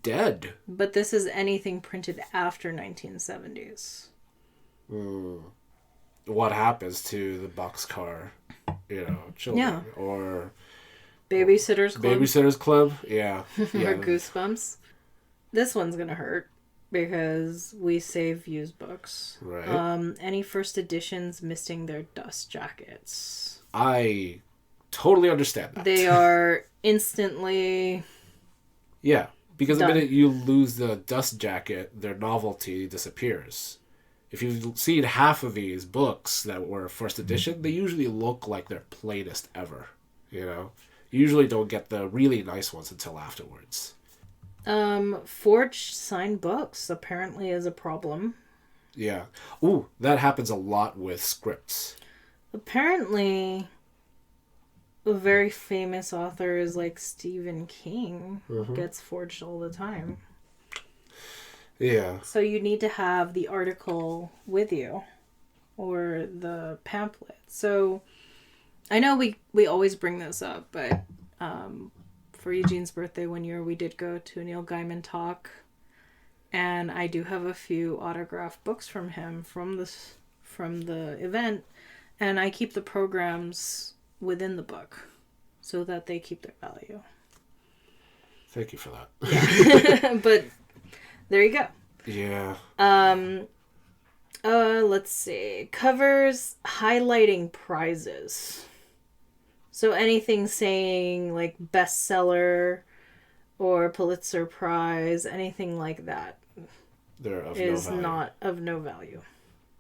dead. But this is anything printed after 1970s. What happens to the boxcar, children? Yeah. Or Babysitter's Club. Babysitter's Club, yeah. Or Goosebumps. This one's gonna hurt because we save used books. Right. Any first editions missing their dust jackets. I totally understand that. They are instantly... Yeah, because done. the minute you lose the dust jacket, their novelty disappears. If you've seen half of these books that were first edition, they usually look like their plainest ever, You usually don't get the really nice ones until afterwards. Forged signed books apparently is a problem. Yeah. Ooh, that happens a lot with scripts. Apparently, a very famous author is like Stephen King gets forged all the time. Yeah. So you need to have the article with you or the pamphlet. So I know we always bring this up, but for Eugene's birthday one year, we did go to a Neil Gaiman talk, and I do have a few autographed books from him from the event, and I keep the programs within the book so that they keep their value. Thank you for that. Yeah. But there you go. Yeah. Let's see. Covers highlighting prizes. So anything saying like bestseller or Pulitzer Prize, anything like that They're of is no value. not of no value.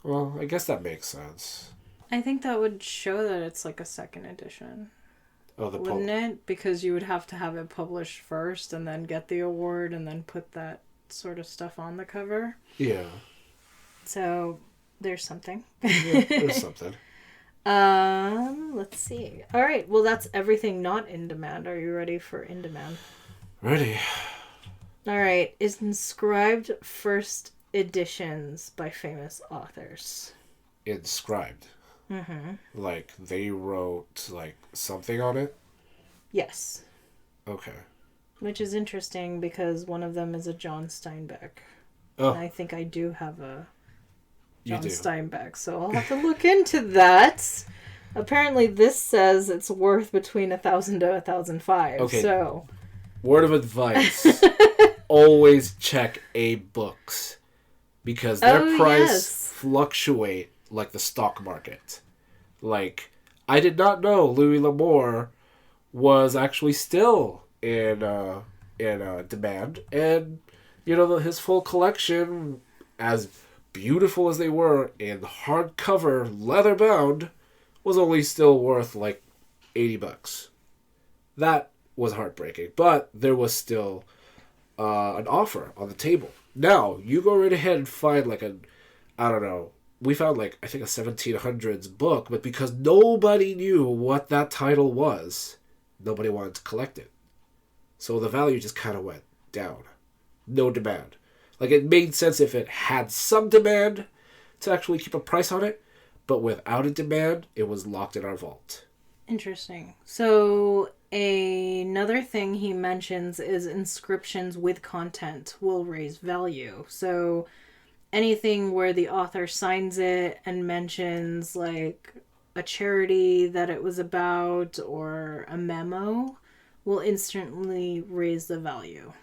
Well, I guess that makes sense. I think that would show that it's like a second edition. Oh, wouldn't it? Because you would have to have it published first and then get the award and then put that sort of stuff on the cover. Yeah. So there's something. Yeah, there's something. Let's see. All right. Well, that's everything not in demand. Are you ready for in demand? Ready. All right. Is inscribed first editions by famous authors. Inscribed. Mm-hmm. Like, they wrote, like, something on it? Yes. Okay. Which is interesting because one of them is a John Steinbeck. Oh. And I think I do have a John You do. Steinbeck, so I'll have to look into that. Apparently this says it's worth between 1,000 to 1,005. Okay. So Word of advice. Always check A books. Because their price fluctuate like the stock market. Like, I did not know Louis L'Amour was actually still in demand. And, his full collection, as beautiful as they were in hardcover, leather bound, was only still worth like $80. That was heartbreaking, but there was still an offer on the table. Now you go right ahead and find like we found like I think a 1700s book, but because nobody knew what that title was, nobody wanted to collect it, so the value just kind of went down. No demand. Like, it made sense if it had some demand to actually keep a price on it, but without a demand, it was locked in our vault. interesting. So another thing he mentions is inscriptions with content will raise value. So anything where the author signs it and mentions like a charity that it was about or a memo will instantly raise the value.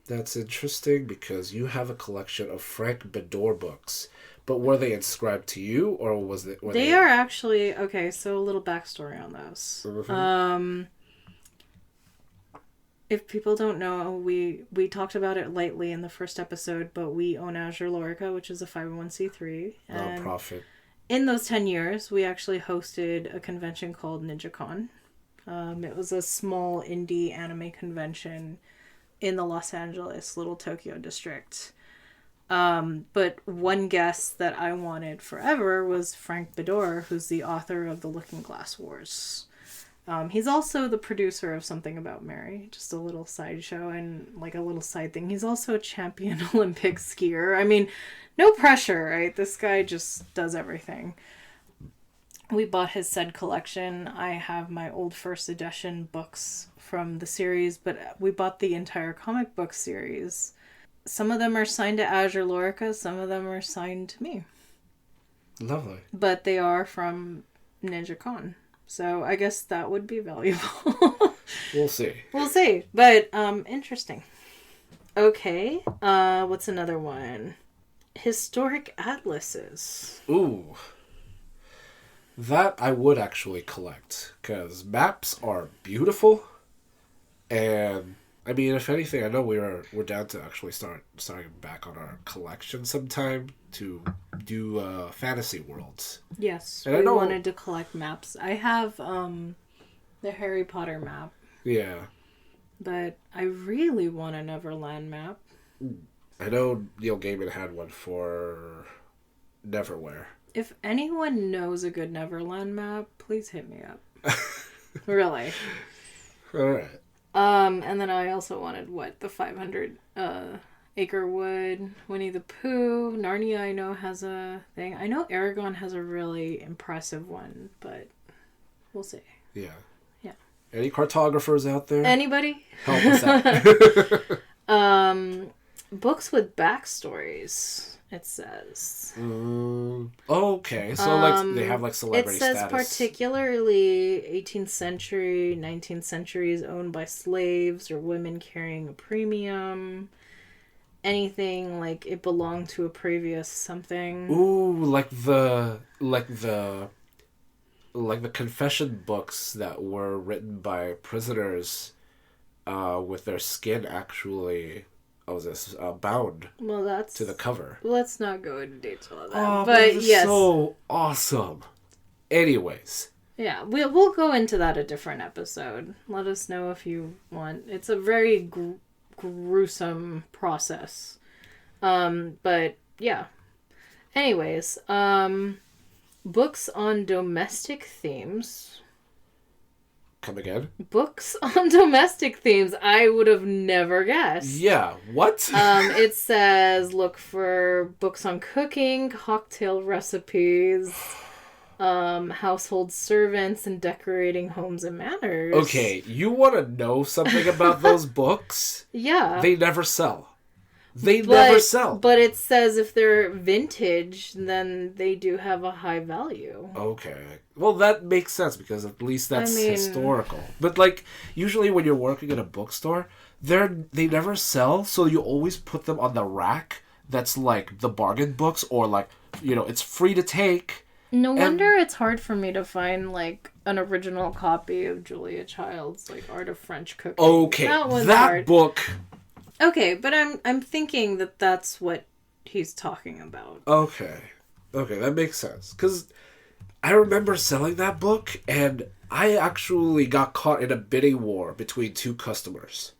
That's interesting because you have a collection of Frank Bedore books, but were they inscribed to you, or was it? They are actually okay. So a little backstory on those. Mm-hmm. If people don't know, we talked about it lightly in the first episode, but we own Azure Lorica, which is a 501c3. And nonprofit. in those 10 years, we actually hosted a convention called NinjaCon. It was a small indie anime convention in the Los Angeles, Little Tokyo district. But one guest that I wanted forever was Frank Bedore, who's the author of The Looking Glass Wars. He's also the producer of Something About Mary, just a little sideshow and like a little side thing. He's also a champion Olympic skier. I mean, no pressure, right? This guy just does everything. we bought his said collection. I have my old first edition books from the series, but we bought the entire comic book series. Some of them are signed to Azure Lorica, some of them are signed to me. Lovely. But they are from NinjaCon. So I guess that would be valuable. We'll see. We'll see. But interesting. Okay. What's another one? Historic atlases. Ooh. That I would actually collect, because maps are beautiful, and I mean, if anything, I know we're down to actually starting back on our collection sometime to do fantasy worlds. Yes, and we wanted to collect maps. I have the Harry Potter map. Yeah. But I really want a Neverland map. I know Neil Gaiman had one for Neverwhere. If anyone knows a good Neverland map, please hit me up. Really. Alright. And then I also wanted, the 500 Acre Wood, Winnie the Pooh, Narnia I know has a thing. I know Aragon has a really impressive one, but we'll see. Yeah. Yeah. Any cartographers out there? Anybody? Help us out. Books with backstories. It says. Okay, so they have celebrity status. It says particularly 18th century, 19th centuries owned by slaves or women carrying a premium. Anything like it belonged to a previous something. Ooh, like the confession books that were written by prisoners, with their skin actually. Bound to the cover. Let's not go into detail on that. Oh, but yes. So awesome. Anyways. Yeah, we'll go into that a different episode. Let us know if you want. It's a very gruesome process. But yeah. Anyways, books on domestic themes. Come again? Books on domestic themes. I would have never guessed. Yeah, what? It says look for books on cooking, cocktail recipes, household servants, and decorating homes and manners. Okay, you want to know something about those books? Yeah. They never sell. Never sell. But it says if they're vintage, then they do have a high value. Okay. Well, that makes sense because at least that's historical. But usually when you're working at a bookstore, they never sell, so you always put them on the rack that's the bargain books or it's free to take. No wonder it's hard for me to find an original copy of Julia Child's Art of French Cooking. Okay. That book. Okay, but I'm thinking that that's what he's talking about. Okay, that makes sense. Because I remember selling that book, and I actually got caught in a bidding war between two customers.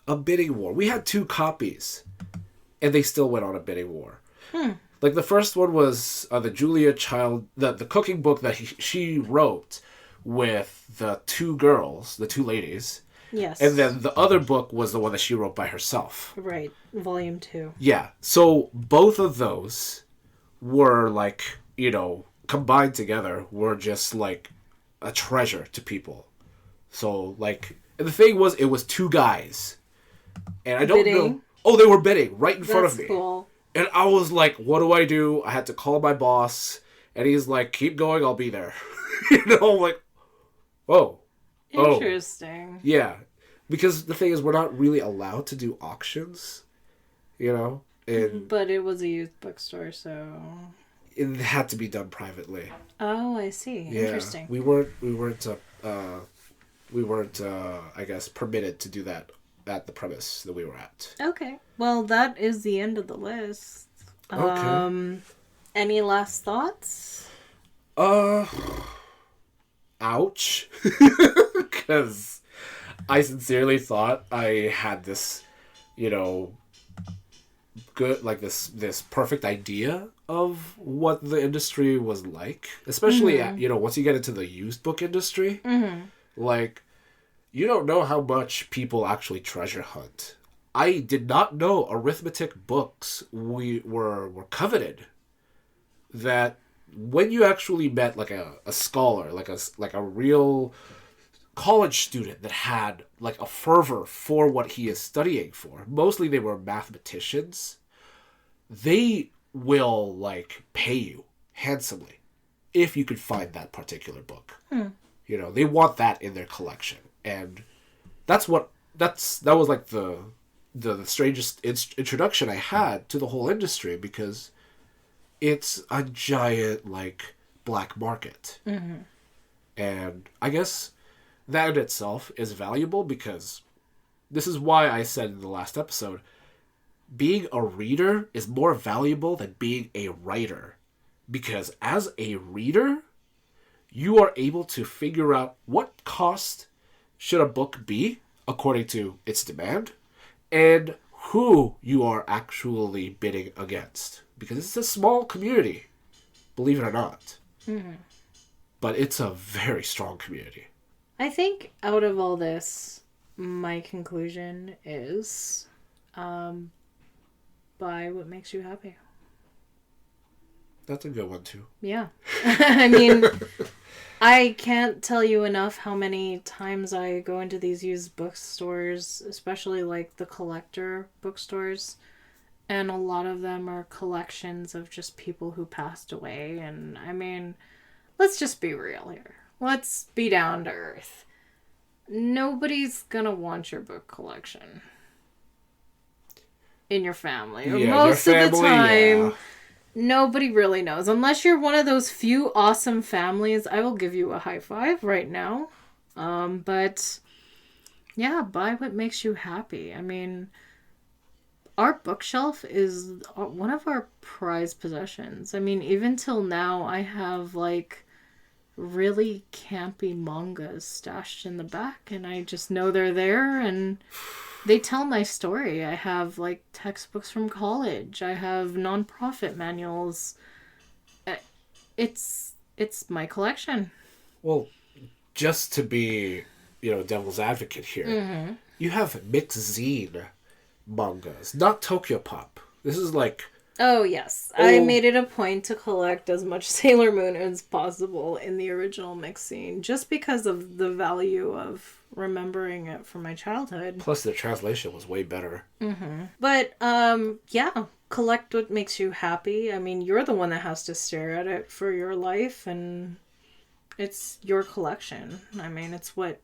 A bidding war. We had 2 copies, and they still went on a bidding war. The first one was the Julia Child, the cooking book that she wrote with the 2 girls, the 2 ladies. Yes. And then the other book was the one that she wrote by herself. Right. Volume 2. Yeah. So both of those were combined together were just a treasure to people. So and the thing was, it was 2 guys. And I don't know. Oh, they were bidding right in front of me. That's cool. And I was like, what do I do? I had to call my boss. And he's like, keep going, I'll be there. Whoa. Interesting. Yeah. Because the thing is, we're not really allowed to do auctions, And but it was a youth bookstore, so it had to be done privately. Oh, I see. Yeah. Interesting. We weren't I guess permitted to do that at the premise that we were at. Okay. Well, that is the end of the list. Okay. Any last thoughts? Ouch. Because I sincerely thought I had this, good, this perfect idea of what the industry was like. Especially, once you get into the used book industry. Mm-hmm. You don't know how much people actually treasure hunt. I did not know arithmetic books were coveted. That when you actually met like a scholar, like a real college student that had like a fervor for what he is studying for, mostly they were mathematicians, they will like pay you handsomely if you could find that particular book. You know, they want that in their collection. And that was like the strangest introduction I had to the whole industry, because it's a giant like black market. And I guess that in itself is valuable, because this is why I said in the last episode, being a reader is more valuable than being a writer. Because as a reader, you are able to figure out what cost should a book be according to its demand, and who you are actually bidding against. Because it's a small community, believe it or not. But it's a very strong community. I think out of all this, my conclusion is buy what makes you happy. That's a good one too. Yeah. I mean, I can't tell you enough how many times I go into these used bookstores, especially like the collector bookstores, and a lot of them are collections of just people who passed away. And I mean, let's just be real here. Let's be down to earth. Nobody's gonna want your book collection in your family. Yeah, most your family, of the time, yeah. Nobody really knows. Unless you're one of those few awesome families, I will give you a high five right now. But yeah, buy what makes you happy. I mean, our bookshelf is one of our prized possessions. I mean, even till now, I have like really campy mangas stashed in the back, and I just know they're there, and they tell my story. I have like textbooks from college. I have nonprofit manuals. It's my collection. Well, just to be, devil's advocate here, you have mixed zine mangas, not Tokyo Pop. This is like... Oh, yes. I made it a point to collect as much Sailor Moon as possible in the original mix scene, just because of the value of remembering it from my childhood. Plus, the translation was way better. But, yeah, collect what makes you happy. I mean, you're the one that has to stare at it for your life, and it's your collection. I mean, it's what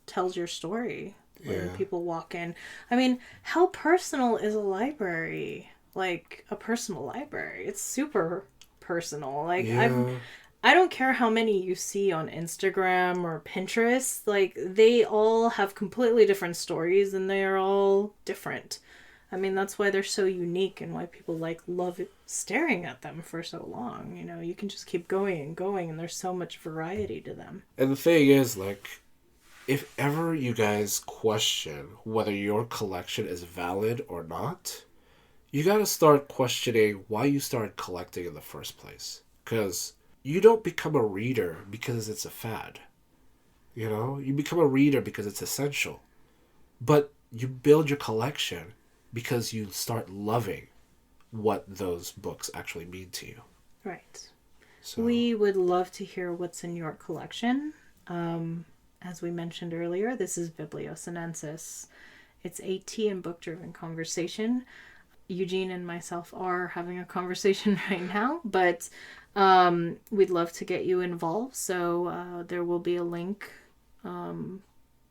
tells your story when people walk in. I mean, how personal is a library? Like a personal library. It's super personal. Like I don't care how many you see on Instagram or Pinterest. Like they all have completely different stories, and they are all different. I mean, that's why they're so unique, and why people love staring at them for so long. You can just keep going and going, and there's so much variety to them. And the thing is, like, if ever you guys question whether your collection is valid or not, you gotta start questioning why you started collecting in the first place. Because you don't become a reader because it's a fad. You become a reader because it's essential. But you build your collection because you start loving what those books actually mean to you. Right. So, we would love to hear what's in your collection. As we mentioned earlier, this is Biblio Sinensis. It's a tea and book-driven conversation. Eugene and myself are having a conversation right now, but we'd love to get you involved. So there will be a link on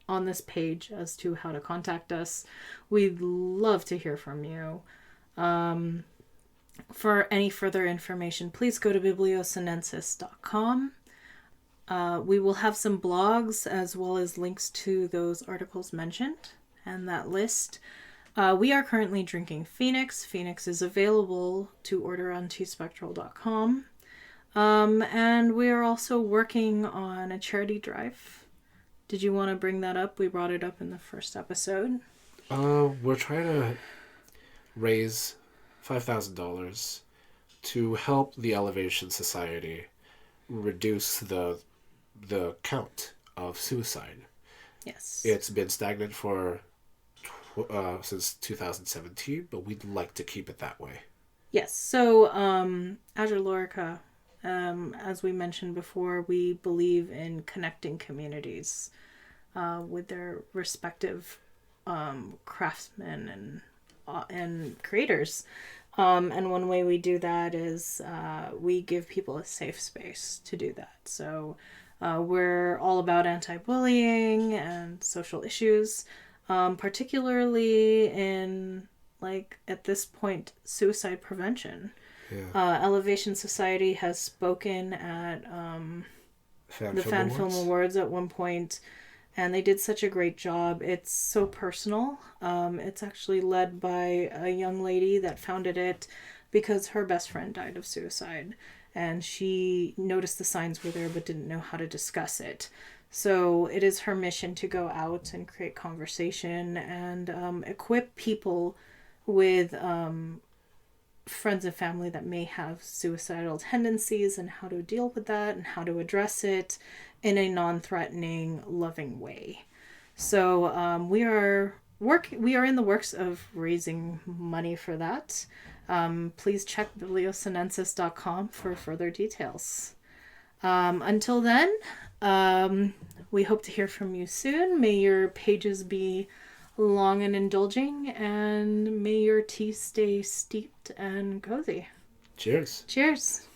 this page as to how to contact us. We'd love to hear from you. For any further information, please go to bibliosinensis.com. We will have some blogs as well as links to those articles mentioned and that list. We are currently drinking Phoenix. Phoenix is available to order on tspectral.com. And we are also working on a charity drive. Did you want to bring that up? We brought it up in the first episode. We're trying to raise $5,000 to help the Elevation Society reduce the count of suicide. Yes. It's been stagnant for since 2017, but we'd like to keep it that way. Yes. So, Azure Lorica as we mentioned before, we believe in connecting communities with their respective craftsmen and creators. And one way we do that is we give people a safe space to do that. So we're all about anti-bullying and social issues, particularly in, like, at this point, suicide prevention. Yeah. Elevation Society has spoken at the Fan Film Awards at one point, and they did such a great job. It's so personal. It's actually led by a young lady that founded it because her best friend died of suicide, and she noticed the signs were there but didn't know how to discuss it. So it is her mission to go out and create conversation and equip people with friends and family that may have suicidal tendencies and how to deal with that and how to address it in a non-threatening, loving way. So we are in the works of raising money for that. Please check bibliosinensis.com for further details. Until then, we hope to hear from you soon. May your pages be long and indulging, and may your tea stay steeped and cozy. Cheers. Cheers.